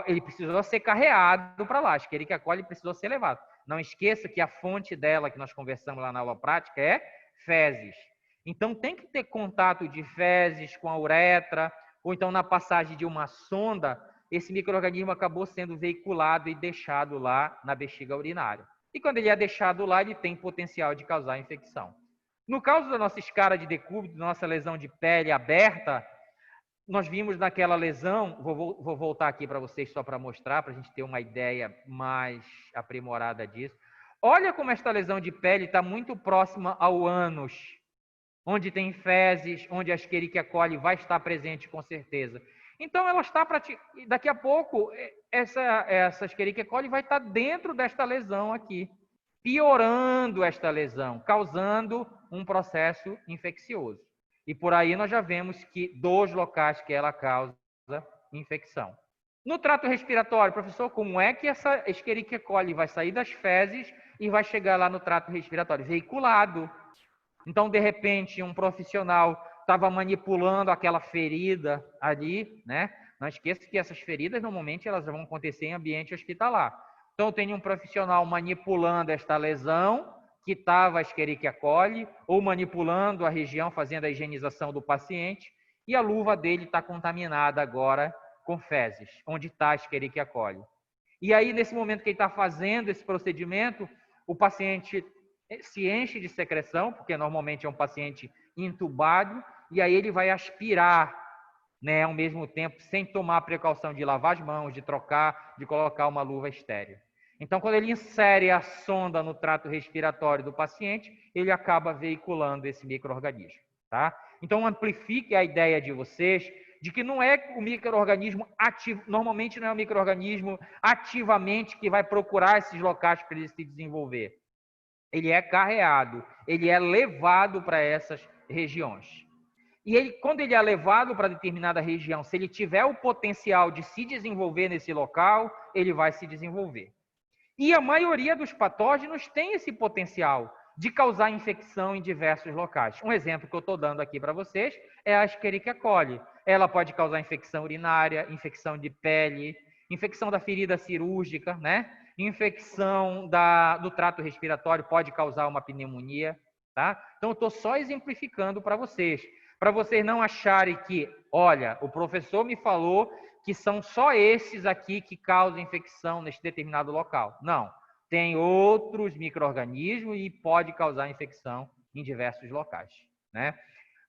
ele precisou ser carreado para lá, a Escherichia coli precisou ser levado. Não esqueça que a fonte dela, que nós conversamos lá na aula prática, é fezes. Então, tem que ter contato de fezes com a uretra, ou então na passagem de uma sonda, esse micro-organismo acabou sendo veiculado e deixado lá na bexiga urinária. E quando ele é deixado lá, ele tem potencial de causar infecção. No caso da nossa escara de decúbito, da nossa lesão de pele aberta, nós vimos naquela lesão, vou voltar aqui para vocês só para mostrar, para a gente ter uma ideia mais aprimorada disso. Olha como esta lesão de pele está muito próxima ao ânus, onde tem fezes, onde a Escherichia coli vai estar presente com certeza. Então, ela está daqui a pouco, essa Escherichia coli vai estar dentro desta lesão aqui, piorando esta lesão, causando um processo infeccioso. E por aí nós já vemos que 2 locais que ela causa infecção. No trato respiratório, professor, como é que essa Escherichia coli vai sair das fezes e vai chegar lá no trato respiratório? Veiculado. Então, de repente, um profissional estava manipulando aquela ferida ali, né? Não esqueça que essas feridas, normalmente, elas vão acontecer em ambiente hospitalar. Então, eu tenho um profissional manipulando esta lesão, que estava a Escherichia coli, ou manipulando a região, fazendo a higienização do paciente, e a luva dele está contaminada agora com fezes, onde está a Escherichia coli. E aí, nesse momento que ele está fazendo esse procedimento, o paciente se enche de secreção, porque normalmente é um paciente intubado, e aí ele vai aspirar, né, ao mesmo tempo, sem tomar a precaução de lavar as mãos, de trocar, de colocar uma luva estéril. Então, quando ele insere a sonda no trato respiratório do paciente, ele acaba veiculando esse micro-organismo, tá? Então, amplifique a ideia de vocês de que não é o micro-organismo ativo, normalmente não é o micro-organismo ativamente que vai procurar esses locais para ele se desenvolver. Ele é carreado, ele é levado para essas regiões. E ele, quando ele é levado para determinada região, se ele tiver o potencial de se desenvolver nesse local, ele vai se desenvolver. E a maioria dos patógenos tem esse potencial de causar infecção em diversos locais. Um exemplo que eu estou dando aqui para vocês é a Escherichia coli. Ela pode causar infecção urinária, infecção de pele, infecção da ferida cirúrgica, né? Infecção do trato respiratório pode causar uma pneumonia, tá? Então, eu estou só exemplificando para vocês não acharem que, olha, o professor me falou que são só esses aqui que causam infecção neste determinado local. Não, tem outros micro-organismos e pode causar infecção em diversos locais, né?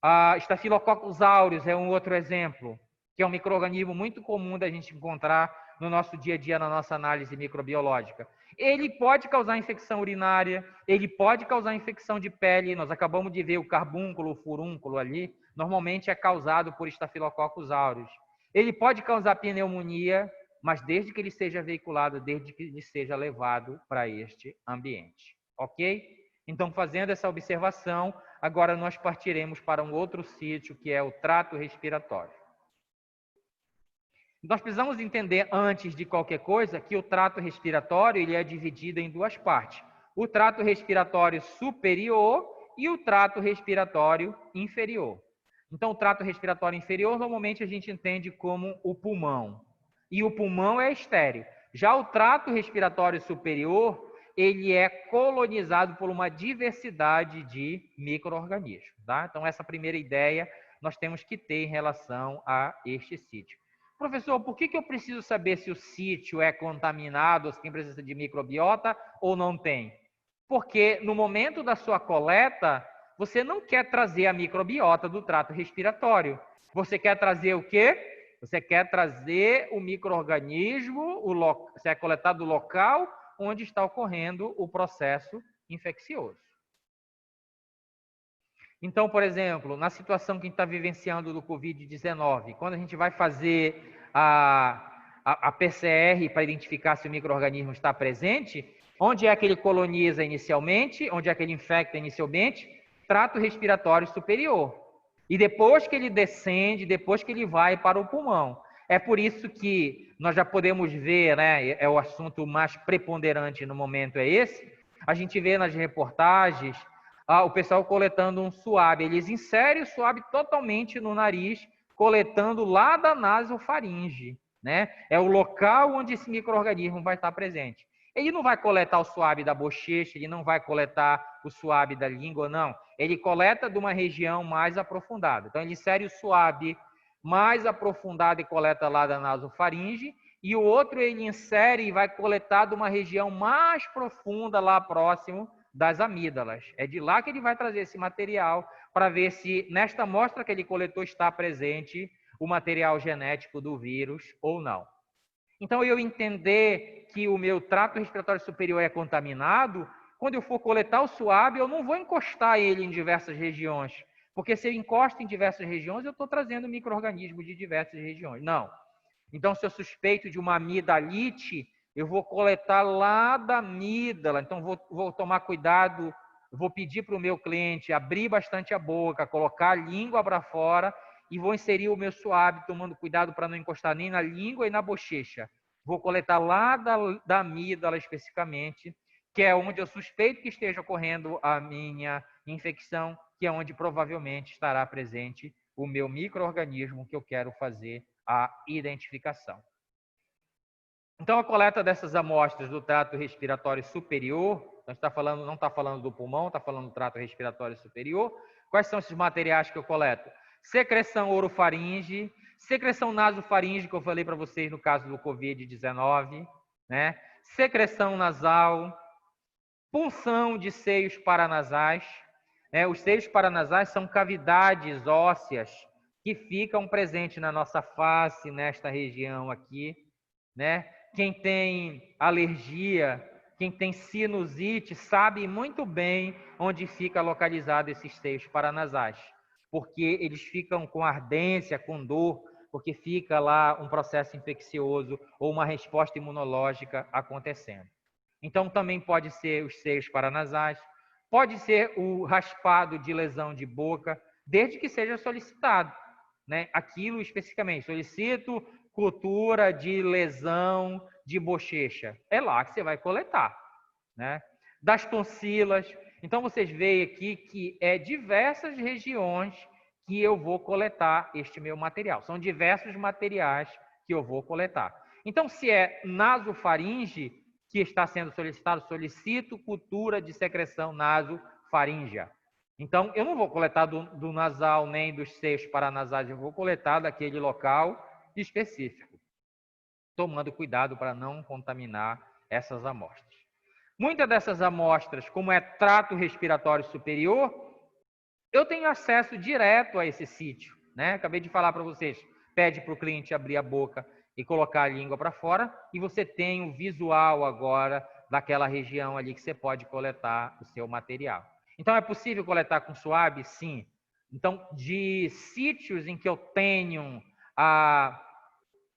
A Staphylococcus aureus é um outro exemplo, que é um micro-organismo muito comum da gente encontrar no nosso dia a dia, na nossa análise microbiológica. Ele pode causar infecção urinária, ele pode causar infecção de pele. Nós acabamos de ver o carbúnculo, o furúnculo ali, normalmente é causado por Staphylococcus aureus. Ele pode causar pneumonia, mas desde que ele seja veiculado, desde que ele seja levado para este ambiente. Ok? Então, fazendo essa observação, agora nós partiremos para um outro sítio, que é o trato respiratório. Nós precisamos entender, antes de qualquer coisa, que o trato respiratório ele é dividido em duas partes. O trato respiratório superior e o trato respiratório inferior. Então, o trato respiratório inferior, normalmente a gente entende como o pulmão. E o pulmão é estéril. Já o trato respiratório superior, ele é colonizado por uma diversidade de micro-organismos, tá? Então, essa primeira ideia nós temos que ter em relação a este sítio. Professor, por que eu preciso saber se o sítio é contaminado, se tem presença de microbiota ou não tem? Porque no momento da sua coleta, você não quer trazer a microbiota do trato respiratório. Você quer trazer o quê? Você quer trazer o micro-organismo, você é coletado do local onde está ocorrendo o processo infeccioso. Então, por exemplo, na situação que a gente está vivenciando do Covid-19, quando a gente vai fazer a PCR para identificar se o micro-organismo está presente, onde é que ele coloniza inicialmente, onde é que ele infecta inicialmente? Trato respiratório superior. E depois que ele descende, depois que ele vai para o pulmão. É por isso que nós já podemos ver, né, é o assunto mais preponderante no momento é esse, a gente vê nas reportagens o pessoal coletando um suave. Eles inserem o suave totalmente no nariz, coletando lá da nasofaringe, né? É o local onde esse micro-organismo vai estar presente. Ele não vai coletar o suave da bochecha, ele não vai coletar o suave da língua, não. Ele coleta de uma região mais aprofundada. Então, ele insere o suave mais aprofundado e coleta lá da nasofaringe, e o outro ele insere e vai coletar de uma região mais profunda lá próximo das amígdalas. É de lá que ele vai trazer esse material para ver se nesta amostra que ele coletou está presente o material genético do vírus ou não. Então, eu entender que o meu trato respiratório superior é contaminado, quando eu for coletar o suave, eu não vou encostar ele em diversas regiões, porque se eu encosto em diversas regiões, eu estou trazendo micro-organismos de diversas regiões. Não. Então, se eu suspeito de uma amidalite, eu vou coletar lá da amígdala. Então, vou tomar cuidado, vou pedir para o meu cliente abrir bastante a boca, colocar a língua para fora e vou inserir o meu suave, tomando cuidado para não encostar nem na língua e na bochecha. Vou coletar lá da amígdala especificamente, que é onde eu suspeito que esteja ocorrendo a minha infecção, que é onde provavelmente estará presente o meu micro-organismo que eu quero fazer a identificação. Então, a coleta dessas amostras do trato respiratório superior, a gente não está falando do pulmão, está falando do trato respiratório superior. Quais são esses materiais que eu coleto? Secreção orofaringe, secreção nasofaringe, que eu falei para vocês no caso do Covid-19, né? Secreção nasal, punção de seios paranasais. Os seios paranasais são cavidades ósseas que ficam presentes na nossa face, nesta região aqui, né? Quem tem alergia, quem tem sinusite, sabe muito bem onde fica localizado esses seios paranasais, porque eles ficam com ardência, com dor, porque fica lá um processo infeccioso ou uma resposta imunológica acontecendo. Então, também pode ser os seios paranasais, pode ser o raspado de lesão de boca, desde que seja solicitado, né? Aquilo especificamente, solicito cultura de lesão de bochecha. É lá que você vai coletar, né? Das tonsilas. Então, vocês veem aqui que é diversas regiões que eu vou coletar este meu material. São diversos materiais que eu vou coletar. Então, se é nasofaringe que está sendo solicitado, solicito cultura de secreção nasofaríngea. Então, eu não vou coletar do nasal nem dos seios paranasais, eu vou coletar daquele local específico, tomando cuidado para não contaminar essas amostras. Muitas dessas amostras, como é trato respiratório superior, eu tenho acesso direto a esse sítio, né? Acabei de falar para vocês, pede para o cliente abrir a boca e colocar a língua para fora, e você tem o visual agora daquela região ali que você pode coletar o seu material. Então, é possível coletar com suave? Sim. Então, de sítios em que eu tenho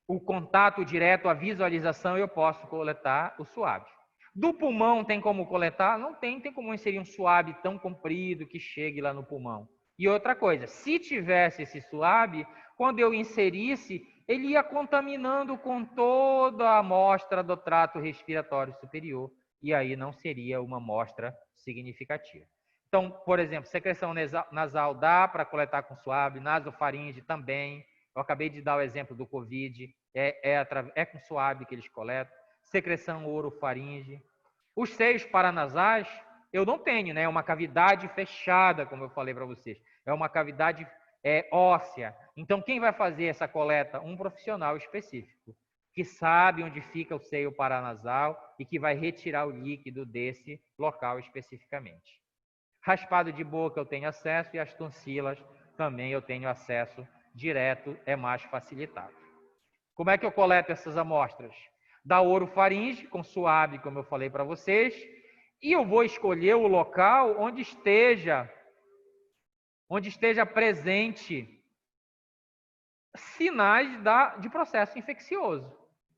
o contato direto, a visualização, eu posso coletar o suave. Do pulmão tem como coletar? Não tem, tem como inserir um suave tão comprido que chegue lá no pulmão. E outra coisa, se tivesse esse suave, quando eu inserisse, ele ia contaminando com toda a amostra do trato respiratório superior, e aí não seria uma amostra significativa. Então, por exemplo, secreção nasal dá para coletar com suave, nasofaringe também. Eu acabei de dar o exemplo do COVID, é com suave que eles coletam. Secreção orofaringe. Os seios paranasais, eu não tenho, né? É uma cavidade fechada, como eu falei para vocês. É uma cavidade óssea. Então, quem vai fazer essa coleta? Um profissional específico, que sabe onde fica o seio paranasal e que vai retirar o líquido desse local especificamente. Raspado de boca eu tenho acesso e as tonsilas também eu tenho acesso direto, é mais facilitado. Como é que eu coleto essas amostras? Da orofaringe, com suave, como eu falei para vocês, e eu vou escolher o local onde esteja presente sinais de processo infeccioso,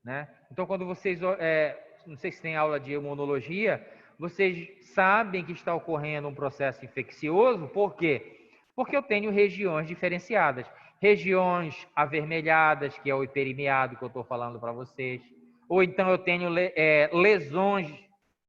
né? Então, quando vocês, não sei se tem aula de imunologia, vocês sabem que está ocorrendo um processo infeccioso, por quê? Porque eu tenho regiões diferenciadas. Regiões avermelhadas, que é o hiperemiado que eu estou falando para vocês. Ou então eu tenho lesões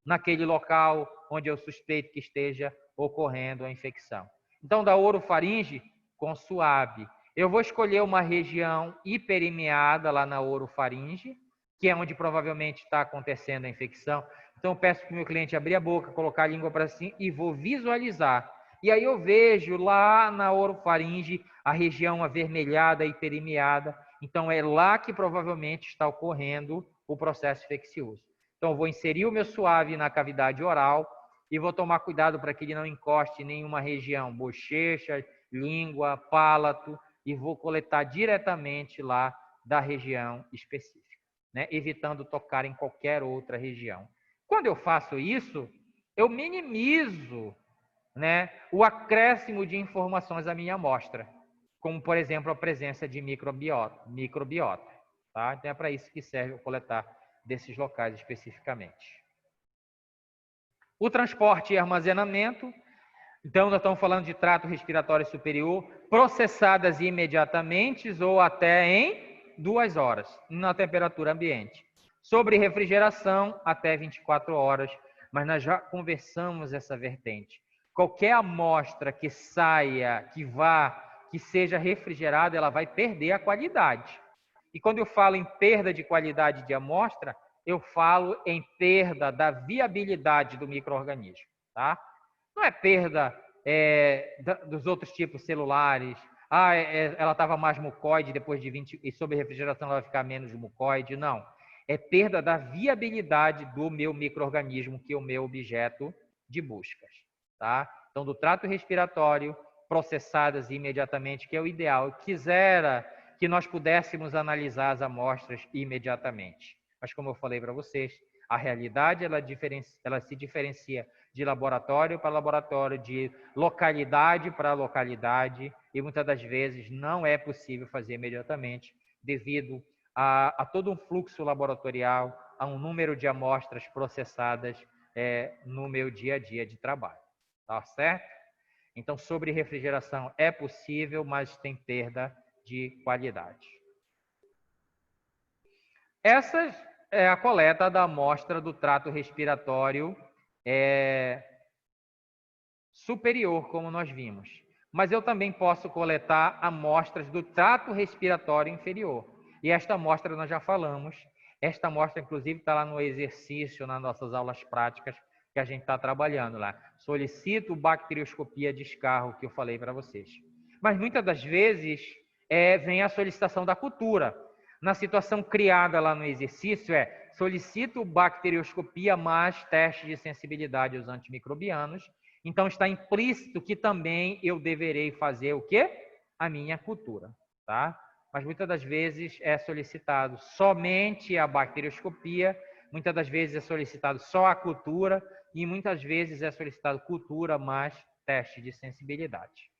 naquele local onde eu suspeito que esteja ocorrendo a infecção. Então, da orofaringe com suave. Eu vou escolher uma região hiperemiada lá na orofaringe, que é onde provavelmente está acontecendo a infecção. Então, eu peço para o meu cliente abrir a boca, colocar a língua para cima e vou visualizar. E aí eu vejo lá na orofaringe a região avermelhada, hiperemiada. Então, é lá que provavelmente está ocorrendo o processo infeccioso. Então, eu vou inserir o meu suave na cavidade oral e vou tomar cuidado para que ele não encoste em nenhuma região, bochecha, língua, palato, e vou coletar diretamente lá da região específica, né? Evitando tocar em qualquer outra região. Quando eu faço isso, eu minimizo, né, o acréscimo de informações à minha amostra, como, por exemplo, a presença de microbiota. Tá? Então, é para isso que serve o coletar desses locais especificamente. O transporte e armazenamento. Então, nós estamos falando de trato respiratório superior, processadas imediatamente ou até em 2 horas, na temperatura ambiente. Sobre refrigeração, até 24 horas, mas nós já conversamos essa vertente. Qualquer amostra que saia, que seja refrigerada, ela vai perder a qualidade. E quando eu falo em perda de qualidade de amostra, eu falo em perda da viabilidade do micro-organismo, tá? Não é perda dos outros tipos celulares. Ela estava mais mucoide depois de 20, e sob refrigeração ela vai ficar menos mucoide. Não. É perda da viabilidade do meu micro-organismo, que é o meu objeto de buscas. Tá? Então, do trato respiratório, processadas imediatamente, que é o ideal. Quisera que nós pudéssemos analisar as amostras imediatamente. mas como eu falei para vocês, a realidade ela se diferencia de laboratório para laboratório, de localidade para localidade, e muitas das vezes não é possível fazer imediatamente devido a todo um fluxo laboratorial, a um número de amostras processadas no meu dia a dia de trabalho. Tá certo? Então, sobre refrigeração é possível, mas tem perda de qualidade. Essa é a coleta da amostra do trato respiratório superior, como nós vimos. Mas eu também posso coletar amostras do trato respiratório inferior. E esta amostra nós já falamos. Esta amostra, inclusive, está lá no exercício, nas nossas aulas práticas, que a gente está trabalhando lá. Solicito bacterioscopia de escarro, que eu falei para vocês. Mas muitas das vezes vem a solicitação da cultura. Na situação criada lá no exercício solicito bacterioscopia mais teste de sensibilidade aos antimicrobianos. Então está implícito que também eu deverei fazer o quê? A minha cultura, tá? Mas muitas das vezes é solicitado somente a bacterioscopia, muitas das vezes é solicitado só a cultura e muitas vezes é solicitado cultura mais teste de sensibilidade.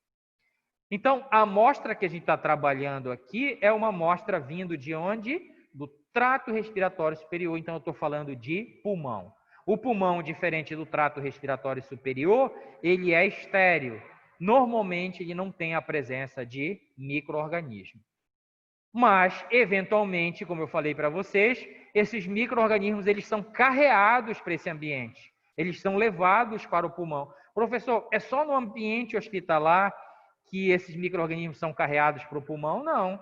Então, a amostra que a gente está trabalhando aqui é uma amostra vindo de onde? Do trato respiratório superior. Então, eu estou falando de pulmão. O pulmão, diferente do trato respiratório superior, ele é estéril. Normalmente, ele não tem a presença de micro-organismos. Mas, eventualmente, como eu falei para vocês, esses micro-organismos eles são carreados para esse ambiente. Eles são levados para o pulmão. Professor, é só no ambiente hospitalar que esses micro-organismos são carreados para o pulmão? Não.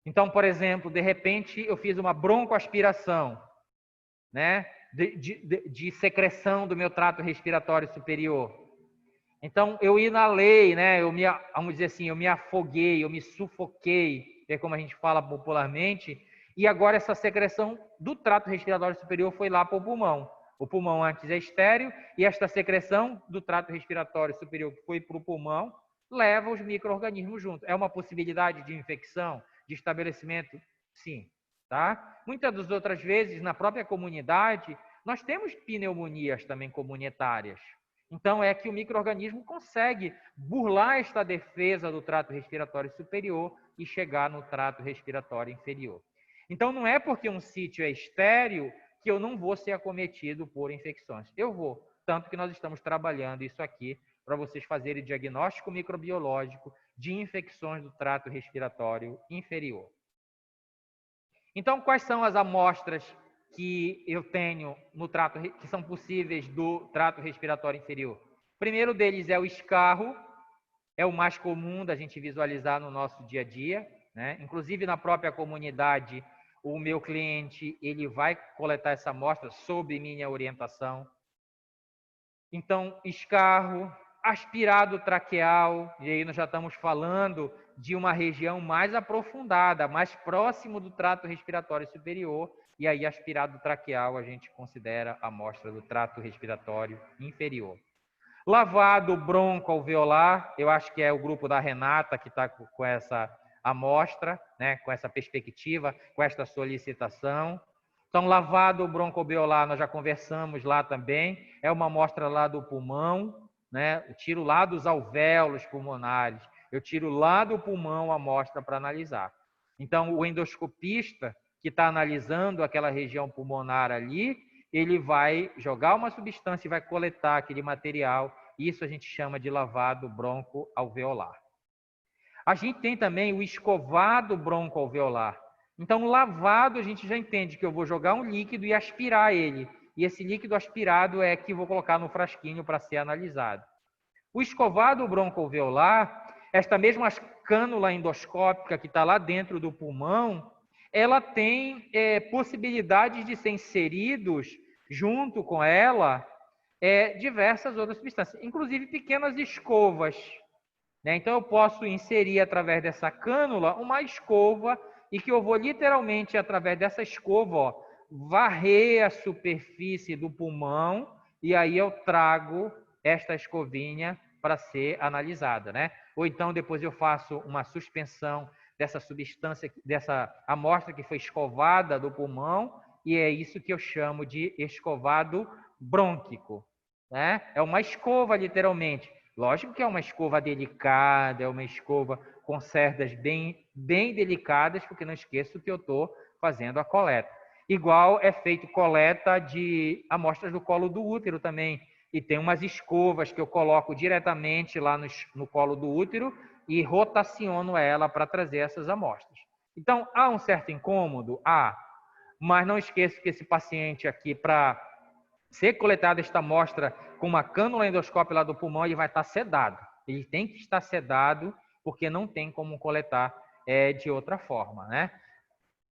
Então, por exemplo, de repente, eu fiz uma broncoaspiração, né, de secreção do meu trato respiratório superior. Então, eu inalei, né, vamos dizer assim, eu me afoguei, eu me sufoquei, é como a gente fala popularmente, e agora essa secreção do trato respiratório superior foi lá para o pulmão. O pulmão antes é estéril, e esta secreção do trato respiratório superior que foi para o pulmão leva os micro-organismos junto. É uma possibilidade de infecção, de estabelecimento? Sim. Tá? Muitas das outras vezes, na própria comunidade, nós temos pneumonias também comunitárias. Então, é que o micro-organismo consegue burlar esta defesa do trato respiratório superior e chegar no trato respiratório inferior. Então, não é porque um sítio é estéril que eu não vou ser acometido por infecções. Eu vou. Tanto que nós estamos trabalhando isso aqui para vocês fazerem diagnóstico microbiológico de infecções do trato respiratório inferior. Então, quais são as amostras que eu tenho no trato, que são possíveis do trato respiratório inferior? O primeiro deles é o escarro, é o mais comum da gente visualizar no nosso dia a dia, né? Inclusive na própria comunidade, o meu cliente ele vai coletar essa amostra sob minha orientação. Então, escarro, aspirado traqueal, e aí nós já estamos falando de uma região mais aprofundada, mais próximo do trato respiratório superior, e aí aspirado traqueal a gente considera a amostra do trato respiratório inferior. Lavado broncoalveolar, eu acho que é o grupo da Renata que está com essa amostra, né, com essa perspectiva, com esta solicitação. Então, lavado broncoalveolar, nós já conversamos lá também, é uma amostra lá do pulmão, né? Eu tiro lá dos alvéolos pulmonares, eu tiro lá do pulmão a amostra para analisar. Então, o endoscopista que está analisando aquela região pulmonar ali, ele vai jogar uma substância e vai coletar aquele material. Isso a gente chama de lavado broncoalveolar. A gente tem também o escovado broncoalveolar. Então, lavado, a gente já entende que eu vou jogar um líquido e aspirar ele. E esse líquido aspirado é que vou colocar no frasquinho para ser analisado. O escovado broncoalveolar, esta mesma cânula endoscópica que está lá dentro do pulmão, ela tem possibilidades de ser inseridos junto com ela diversas outras substâncias, inclusive pequenas escovas. Né? Então, eu posso inserir através dessa cânula uma escova e que eu vou literalmente, através dessa escova, varrer a superfície do pulmão e aí eu trago esta escovinha para ser analisada, né? Ou então depois eu faço uma suspensão dessa substância, dessa amostra que foi escovada do pulmão e é isso que eu chamo de escovado brônquico, né? É uma escova, literalmente. Lógico que é uma escova delicada, é uma escova com cerdas bem delicadas, porque não esqueço que eu estou fazendo a coleta. Igual é feito coleta de amostras do colo do útero também. E tem umas escovas que eu coloco diretamente lá no colo do útero e rotaciono ela para trazer essas amostras. Então, há um certo incômodo? Há. Mas não esqueça que esse paciente aqui, para ser coletada esta amostra com uma cânula endoscópica lá do pulmão, ele vai estar sedado. Ele tem que estar sedado, porque não tem como coletar de outra forma, né?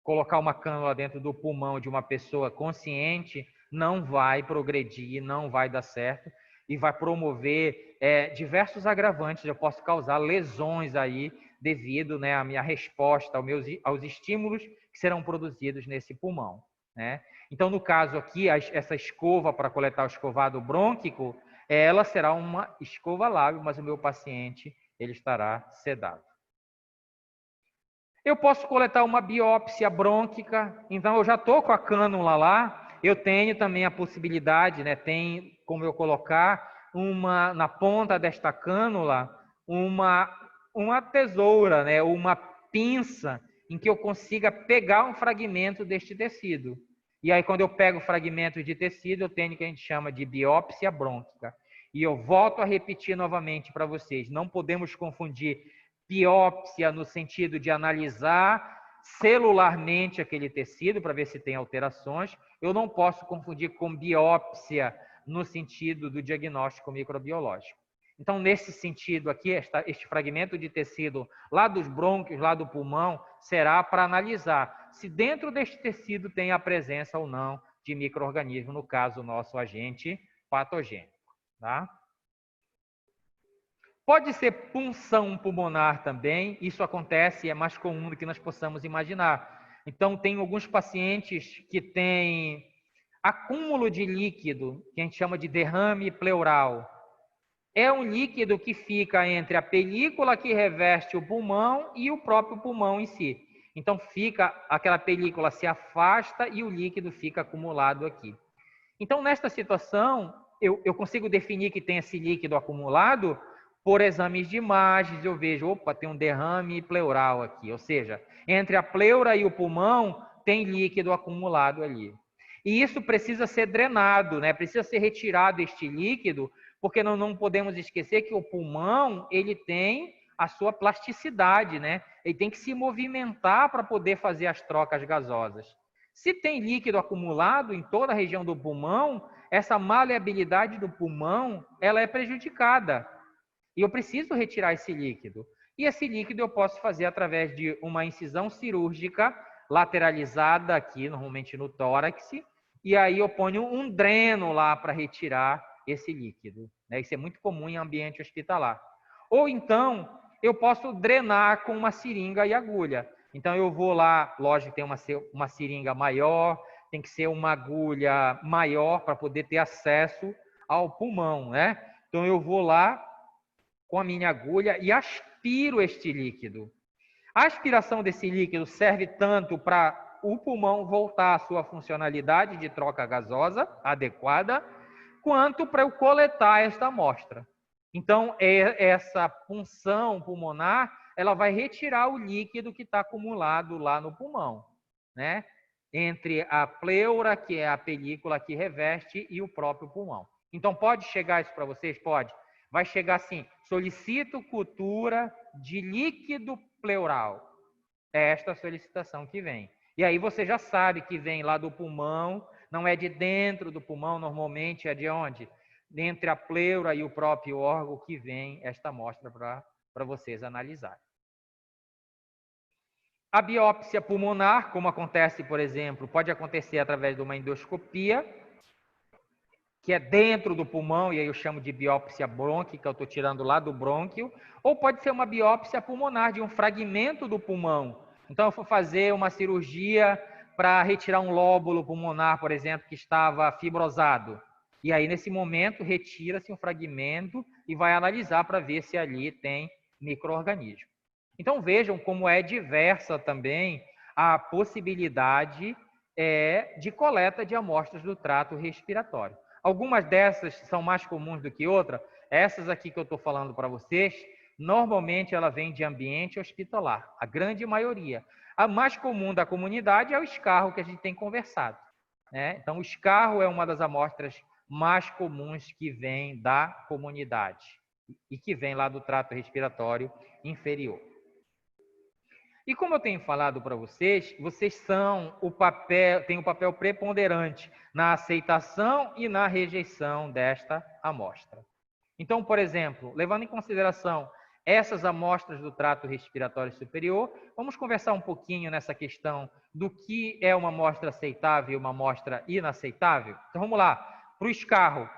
Colocar uma cânula dentro do pulmão de uma pessoa consciente não vai progredir, não vai dar certo e vai promover diversos agravantes. Eu posso causar lesões aí devido, né, à minha resposta aos estímulos que serão produzidos nesse pulmão, né? Então, no caso aqui, essa escova para coletar o escovado brônquico, ela será uma escova lábil, mas o meu paciente ele estará sedado. Eu posso coletar uma biópsia brônquica, então eu já estou com a cânula lá, eu tenho também a possibilidade, né, tem como eu colocar na ponta desta cânula uma tesoura, né, uma pinça em que eu consiga pegar um fragmento deste tecido. E aí, quando eu pego fragmentos de tecido, eu tenho o que a gente chama de biópsia brônquica. E eu volto a repetir novamente para vocês, não podemos confundir biópsia no sentido de analisar celularmente aquele tecido para ver se tem alterações. Eu não posso confundir com biópsia no sentido do diagnóstico microbiológico. Então, nesse sentido aqui, este fragmento de tecido lá dos brônquios, lá do pulmão, será para analisar se dentro deste tecido tem a presença ou não de micro-organismo, no caso, o nosso agente patogênico, tá? Pode ser punção pulmonar também, isso acontece e é mais comum do que nós possamos imaginar. Então, tem alguns pacientes que têm acúmulo de líquido, que a gente chama de derrame pleural. É um líquido que fica entre a película que reveste o pulmão e o próprio pulmão em si. Então, aquela película se afasta e o líquido fica acumulado aqui. Então, nesta situação, eu consigo definir que tem esse líquido acumulado por exames de imagens. Eu vejo, opa, tem um derrame pleural aqui. Ou seja, entre a pleura e o pulmão tem líquido acumulado ali. E isso precisa ser drenado, né? Precisa ser retirado este líquido, porque nós não podemos esquecer que o pulmão, ele tem a sua plasticidade, né? Ele tem que se movimentar para poder fazer as trocas gasosas. Se tem líquido acumulado em toda a região do pulmão, essa maleabilidade do pulmão, ela é prejudicada. E eu preciso retirar esse líquido. E esse líquido eu posso fazer através de uma incisão cirúrgica lateralizada aqui, normalmente no tórax, e aí eu ponho um dreno lá para retirar esse líquido, né? Isso é muito comum em ambiente hospitalar. Ou então, eu posso drenar com uma seringa e agulha. Então, eu vou lá, lógico, tem uma seringa maior, tem que ser uma agulha maior para poder ter acesso ao pulmão, né? Então, eu vou lá com a minha agulha e aspiro este líquido. A aspiração desse líquido serve tanto para o pulmão voltar à sua funcionalidade de troca gasosa adequada, quanto para eu coletar esta amostra. Então, essa punção pulmonar, ela vai retirar o líquido que está acumulado lá no pulmão, né? Entre a pleura, que é a película que reveste, e o próprio pulmão. Então, pode chegar isso para vocês? Pode. Vai chegar assim, solicito cultura de líquido pleural. É esta solicitação que vem. E aí você já sabe que vem lá do pulmão, não é de dentro do pulmão, normalmente é de onde? Entre a pleura e o próprio órgão que vem esta amostra para vocês analisarem. A biópsia pulmonar, como acontece, por exemplo, pode acontecer através de uma endoscopia, que é dentro do pulmão, e aí eu chamo de biópsia brônquica, eu estou tirando lá do brônquio, ou pode ser uma biópsia pulmonar de um fragmento do pulmão. Então, eu vou fazer uma cirurgia para retirar um lóbulo pulmonar, por exemplo, que estava fibrosado. E aí, nesse momento, retira-se um fragmento e vai analisar para ver se ali tem micro-organismo. Então, vejam como é diversa também a possibilidade de coleta de amostras do trato respiratório. Algumas dessas são mais comuns do que outras. Essas aqui que eu estou falando para vocês, normalmente ela vem de ambiente hospitalar, a grande maioria. A mais comum da comunidade é o escarro que a gente tem conversado, né? Então, o escarro é uma das amostras mais comuns que vem da comunidade e que vem lá do trato respiratório inferior. E como eu tenho falado para vocês, vocês têm o papel preponderante na aceitação e na rejeição desta amostra. Então, por exemplo, levando em consideração essas amostras do trato respiratório superior, vamos conversar um pouquinho nessa questão do que é uma amostra aceitável e uma amostra inaceitável. Então, vamos lá. Para o escarro,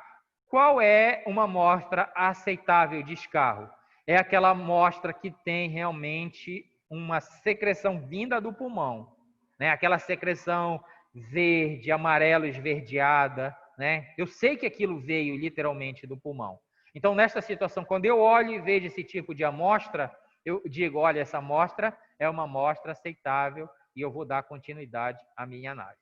qual é uma amostra aceitável de escarro? É aquela amostra que tem realmente uma secreção vinda do pulmão, né? Aquela secreção verde, amarelo, esverdeada, né? Eu sei que aquilo veio literalmente do pulmão. Então, nesta situação, quando eu olho e vejo esse tipo de amostra, eu digo, olha, essa amostra é uma amostra aceitável e eu vou dar continuidade à minha análise.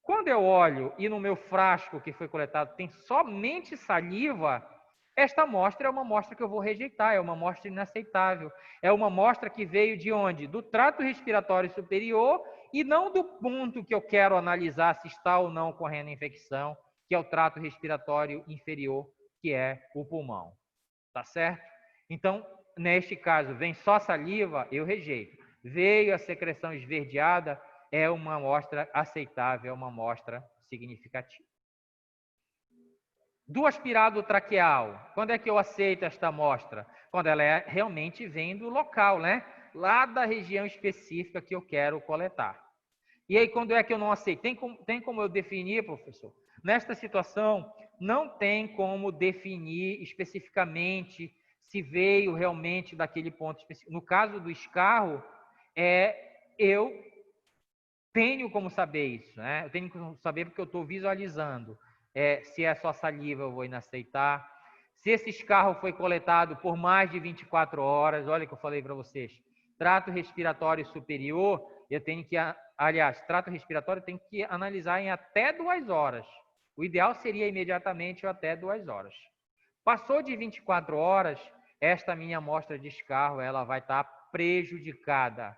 Quando eu olho e no meu frasco que foi coletado tem somente saliva, esta amostra é uma amostra que eu vou rejeitar, é uma amostra inaceitável. É uma amostra que veio de onde? Do trato respiratório superior e não do ponto que eu quero analisar se está ou não ocorrendo infecção, que é o trato respiratório inferior, que é o pulmão. Tá certo? Então, neste caso, vem só saliva, eu rejeito. Veio a secreção esverdeada, é uma amostra aceitável, é uma amostra significativa. Do aspirado traqueal, quando é que eu aceito esta amostra? Quando ela realmente vem do local, né? Lá da região específica que eu quero coletar. E aí, quando é que eu não aceito? Tem como eu definir, professor? Nesta situação, não tem como definir especificamente se veio realmente daquele ponto específico. No caso do escarro, eu tenho como saber isso, né? Eu tenho como saber porque eu estou visualizando. Se é só saliva, eu vou inaceitar. Se esse escarro foi coletado por mais de 24 horas, olha o que eu falei para vocês, trato respiratório superior, eu tenho que, aliás, trato respiratório tem que analisar em até 2 horas. O ideal seria imediatamente ou até 2 horas. Passou de 24 horas, esta minha amostra de escarro, ela vai estar prejudicada,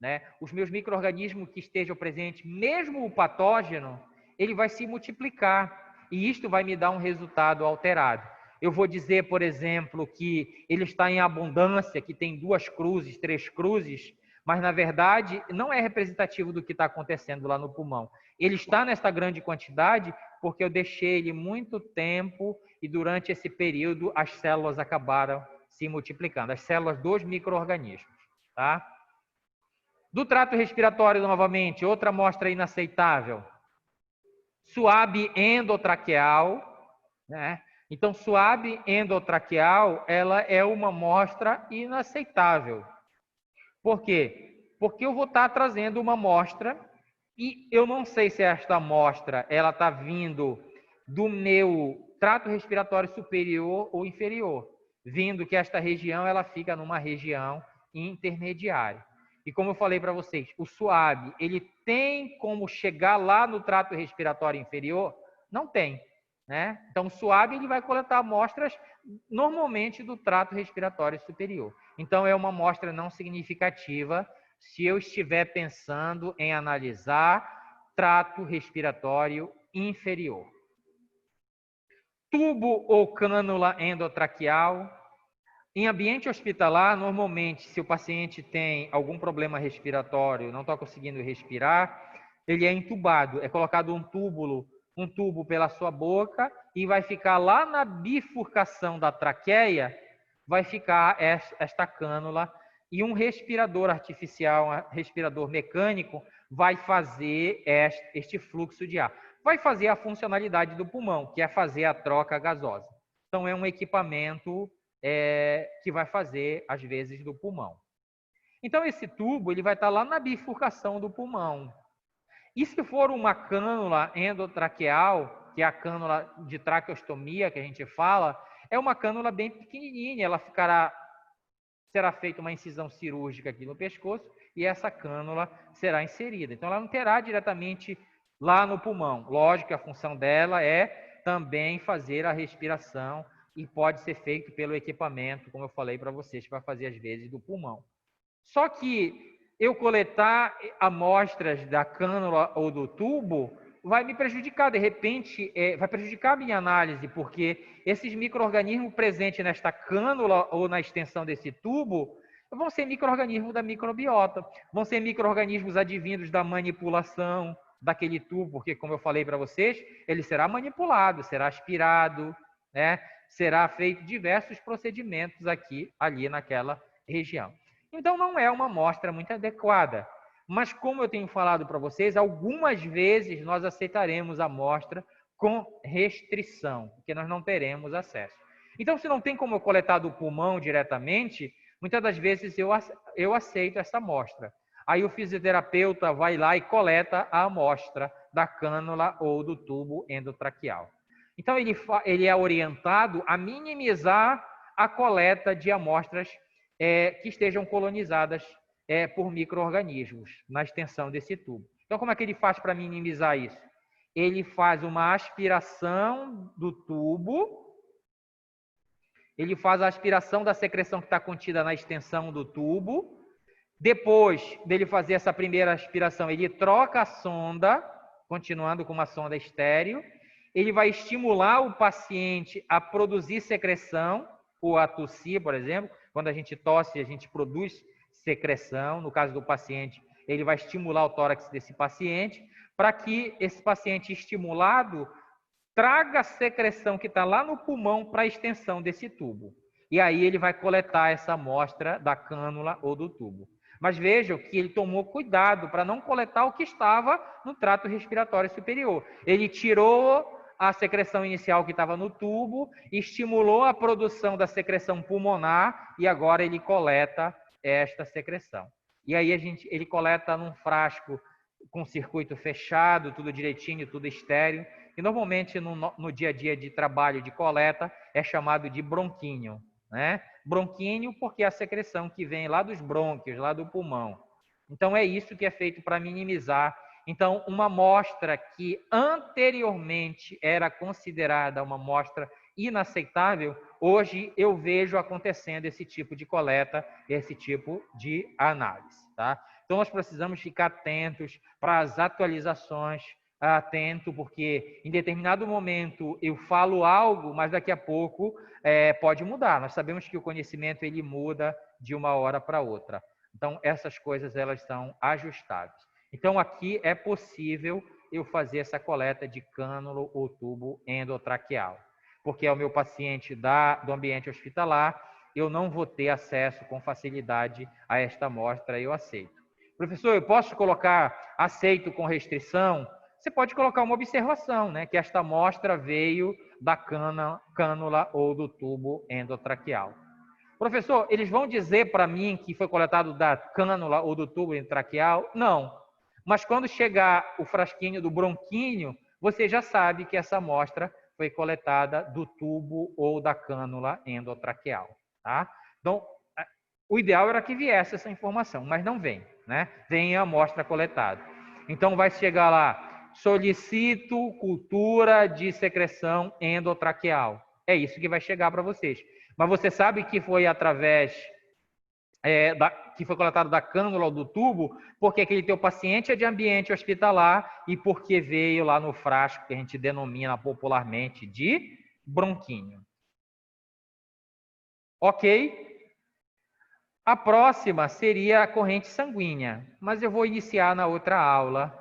né? Os meus micro-organismos que estejam presentes, mesmo o patógeno, ele vai se multiplicar e isto vai me dar um resultado alterado. Eu vou dizer, por exemplo, que ele está em abundância, que tem 2 cruzes, 3 cruzes, mas na verdade não é representativo do que está acontecendo lá no pulmão. Ele está nesta grande quantidade porque eu deixei ele muito tempo e durante esse período as células acabaram se multiplicando, as células dos micro-organismos, tá? Do trato respiratório, novamente, outra amostra inaceitável. Suave endotraqueal, né? Então, suave endotraqueal, ela é uma amostra inaceitável. Por quê? Porque eu vou estar trazendo uma amostra e eu não sei se esta amostra ela está vindo do meu trato respiratório superior ou inferior, vindo que esta região ela fica numa região intermediária. E como eu falei para vocês, o suave, ele tem como chegar lá no trato respiratório inferior? Não tem, né? Então, o suave ele vai coletar amostras normalmente do trato respiratório superior. Então, é uma amostra não significativa se eu estiver pensando em analisar trato respiratório inferior. Tubo ou cânula endotraqueal. Em ambiente hospitalar, normalmente, se o paciente tem algum problema respiratório, não está conseguindo respirar, ele é entubado, é colocado um tubo pela sua boca e vai ficar lá na bifurcação da traqueia, vai ficar esta cânula e um respirador artificial, um respirador mecânico, vai fazer este fluxo de ar. Vai fazer a funcionalidade do pulmão, que é fazer a troca gasosa. Então, é um equipamento que vai fazer, às vezes, do pulmão. Então, esse tubo ele vai estar lá na bifurcação do pulmão. E se for uma cânula endotraqueal, que é a cânula de traqueostomia que a gente fala, é uma cânula bem pequenininha, ela ficará será feita uma incisão cirúrgica aqui no pescoço e essa cânula será inserida. Então, ela não terá diretamente lá no pulmão. Lógico que a função dela é também fazer a respiração e pode ser feito pelo equipamento, como eu falei para vocês, que vai fazer às vezes do pulmão. Só que eu coletar amostras da cânula ou do tubo vai me prejudicar, de repente, vai prejudicar a minha análise, porque esses micro-organismos presentes nesta cânula ou na extensão desse tubo vão ser micro-organismos da microbiota, vão ser micro-organismos advindos da manipulação daquele tubo, porque, como eu falei para vocês, ele será manipulado, será aspirado, né? Será feito diversos procedimentos ali naquela região. Então, não é uma amostra muito adequada. Mas, como eu tenho falado para vocês, algumas vezes nós aceitaremos a amostra com restrição, porque nós não teremos acesso. Então, se não tem como eu coletar do pulmão diretamente, muitas das vezes eu aceito essa amostra. Aí o fisioterapeuta vai lá e coleta a amostra da cânula ou do tubo endotraqueal. Então, ele é orientado a minimizar a coleta de amostras que estejam colonizadas por micro-organismos na extensão desse tubo. Então, como é que ele faz para minimizar isso? Ele faz uma aspiração do tubo, ele faz a aspiração da secreção que está contida na extensão do tubo. Depois dele fazer essa primeira aspiração, ele troca a sonda, continuando com uma sonda estéril. Ele vai estimular o paciente a produzir secreção, ou a tossir, por exemplo. Quando a gente tosse, a gente produz secreção. No caso do paciente, ele vai estimular o tórax desse paciente, para que esse paciente estimulado traga a secreção que está lá no pulmão para a extensão desse tubo. E aí ele vai coletar essa amostra da cânula ou do tubo. Mas vejam que ele tomou cuidado para não coletar o que estava no trato respiratório superior. Ele tirou a secreção inicial que estava no tubo, estimulou a produção da secreção pulmonar e agora ele coleta esta secreção. E aí ele coleta num frasco com circuito fechado, tudo direitinho, tudo estéril, e normalmente no dia a dia de trabalho de coleta é chamado de bronquínio, né? Bronquínio porque é a secreção que vem lá dos brônquios, lá do pulmão. Então é isso que é feito para minimizar. Então, uma amostra que anteriormente era considerada uma amostra inaceitável, hoje eu vejo acontecendo esse tipo de coleta, esse tipo de análise, tá? Então, nós precisamos ficar atentos para as atualizações, atento, porque em determinado momento eu falo algo, mas daqui a pouco pode mudar. Nós sabemos que o conhecimento ele muda de uma hora para outra. Então, essas coisas elas são ajustáveis. Então, aqui é possível eu fazer essa coleta de cânula ou tubo endotraqueal, porque é o meu paciente do ambiente hospitalar, eu não vou ter acesso com facilidade a esta amostra, eu aceito. Professor, eu posso colocar aceito com restrição? Você pode colocar uma observação, né, que esta amostra veio da cânula ou do tubo endotraqueal. Professor, eles vão dizer para mim que foi coletado da cânula ou do tubo endotraqueal? Não. Mas quando chegar o frasquinho do bronquínio, você já sabe que essa amostra foi coletada do tubo ou da cânula endotraqueal, tá? Então, o ideal era que viesse essa informação, mas não vem, né? Vem a amostra coletada. Então, vai chegar lá, solicito cultura de secreção endotraqueal. É isso que vai chegar para vocês. Mas você sabe que foi através que foi coletado da cânula ou do tubo, porque aquele teu paciente é de ambiente hospitalar e porque veio lá no frasco que a gente denomina popularmente de bronquínio. Ok? A próxima seria a corrente sanguínea, mas eu vou iniciar na outra aula,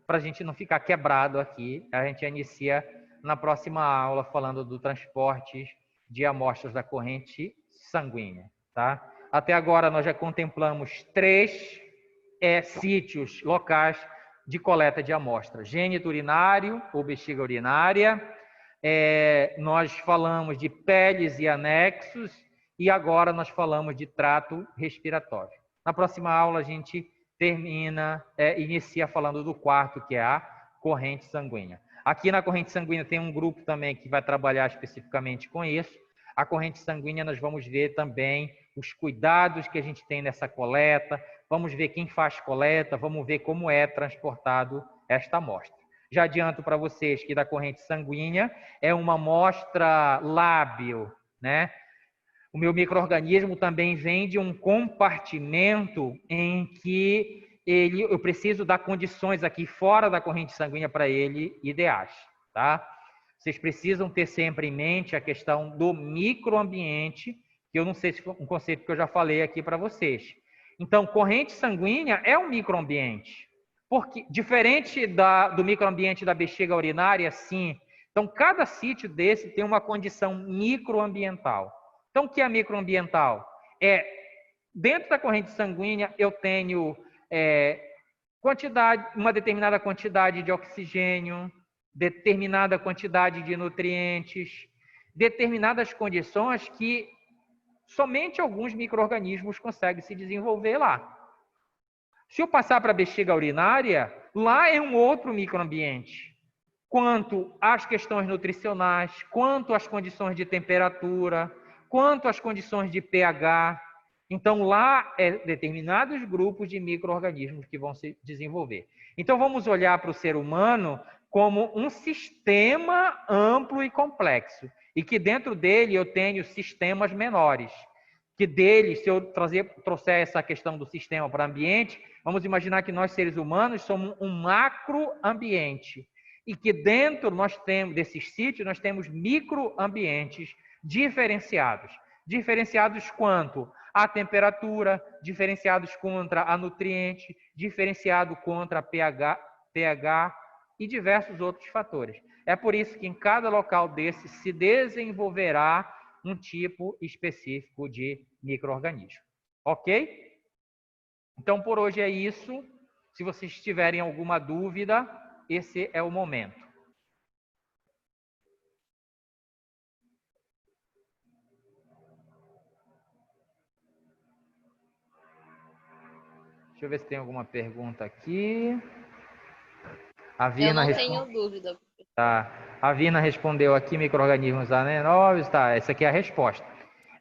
para a gente não ficar quebrado aqui. A gente inicia na próxima aula falando do transporte de amostras da corrente sanguínea, tá? Até agora nós já contemplamos 3 sítios locais de coleta de amostras. Gênito urinário ou bexiga urinária. Nós falamos de peles e anexos. E agora nós falamos de trato respiratório. Na próxima aula a gente inicia falando do quarto, que é a corrente sanguínea. Aqui na corrente sanguínea tem um grupo também que vai trabalhar especificamente com isso. A corrente sanguínea nós vamos ver também os cuidados que a gente tem nessa coleta, vamos ver quem faz coleta, vamos ver como é transportado esta amostra. Já adianto para vocês que da corrente sanguínea é uma amostra lábil, né? O meu micro-organismo também vem de um compartimento em que eu preciso dar condições aqui fora da corrente sanguínea para ele ideais, tá? Vocês precisam ter sempre em mente a questão do microambiente, que eu não sei se foi um conceito que eu já falei aqui para vocês. Então, corrente sanguínea é um microambiente, porque diferente do microambiente da bexiga urinária, sim. Então, cada sítio desse tem uma condição microambiental. Então, o que é microambiental? Dentro da corrente sanguínea, eu tenho uma determinada quantidade de oxigênio, determinada quantidade de nutrientes, determinadas condições que somente alguns micro-organismos conseguem se desenvolver lá. Se eu passar para a bexiga urinária, lá é um outro microambiente. Quanto às questões nutricionais, quanto às condições de temperatura, quanto às condições de pH. Então, lá é determinados grupos de micro-organismos que vão se desenvolver. Então, vamos olhar para o ser humano como um sistema amplo e complexo. E que dentro dele eu tenho sistemas menores. Que dele, se eu trouxer essa questão do sistema para o ambiente, vamos imaginar que nós, seres humanos, somos um macroambiente. E que dentro desses sítios, nós temos microambientes diferenciados. Diferenciados quanto à temperatura, diferenciados contra a nutriente, diferenciado contra a pH e diversos outros fatores. É por isso que em cada local desse se desenvolverá um tipo específico de micro-organismo. Ok? Então, por hoje é isso. Se vocês tiverem alguma dúvida, esse é o momento. Deixa eu ver se tem alguma pergunta aqui. A Eu Vina não tenho dúvida. Tá. A Vina respondeu aqui, micro-organismos anaeróbios, tá? Essa aqui é a resposta.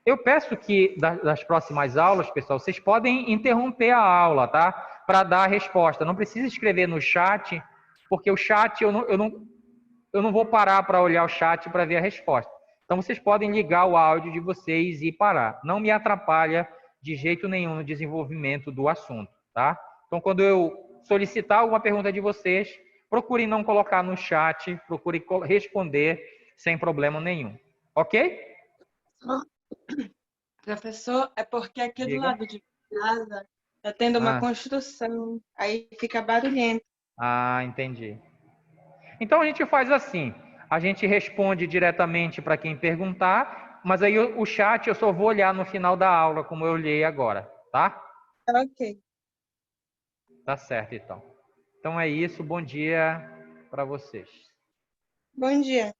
Eu peço que das próximas aulas, pessoal, vocês podem interromper a aula, tá? Para dar a resposta. Não precisa escrever no chat, porque o chat eu não vou parar para olhar o chat para ver a resposta. Então vocês podem ligar o áudio de vocês e parar. Não me atrapalha de jeito nenhum no desenvolvimento do assunto, tá? Então quando eu solicitar alguma pergunta de vocês, procurem não colocar no chat, procurem responder sem problema nenhum. Ok? Professor, é porque aqui do Diga. lado de casa está tendo uma construção, aí fica barulhento. Ah, entendi. Então a gente faz assim, a gente responde diretamente para quem perguntar, mas aí o chat eu só vou olhar no final da aula, como eu olhei agora, tá? Ok. Tá certo, então. Então é isso, bom dia para vocês. Bom dia.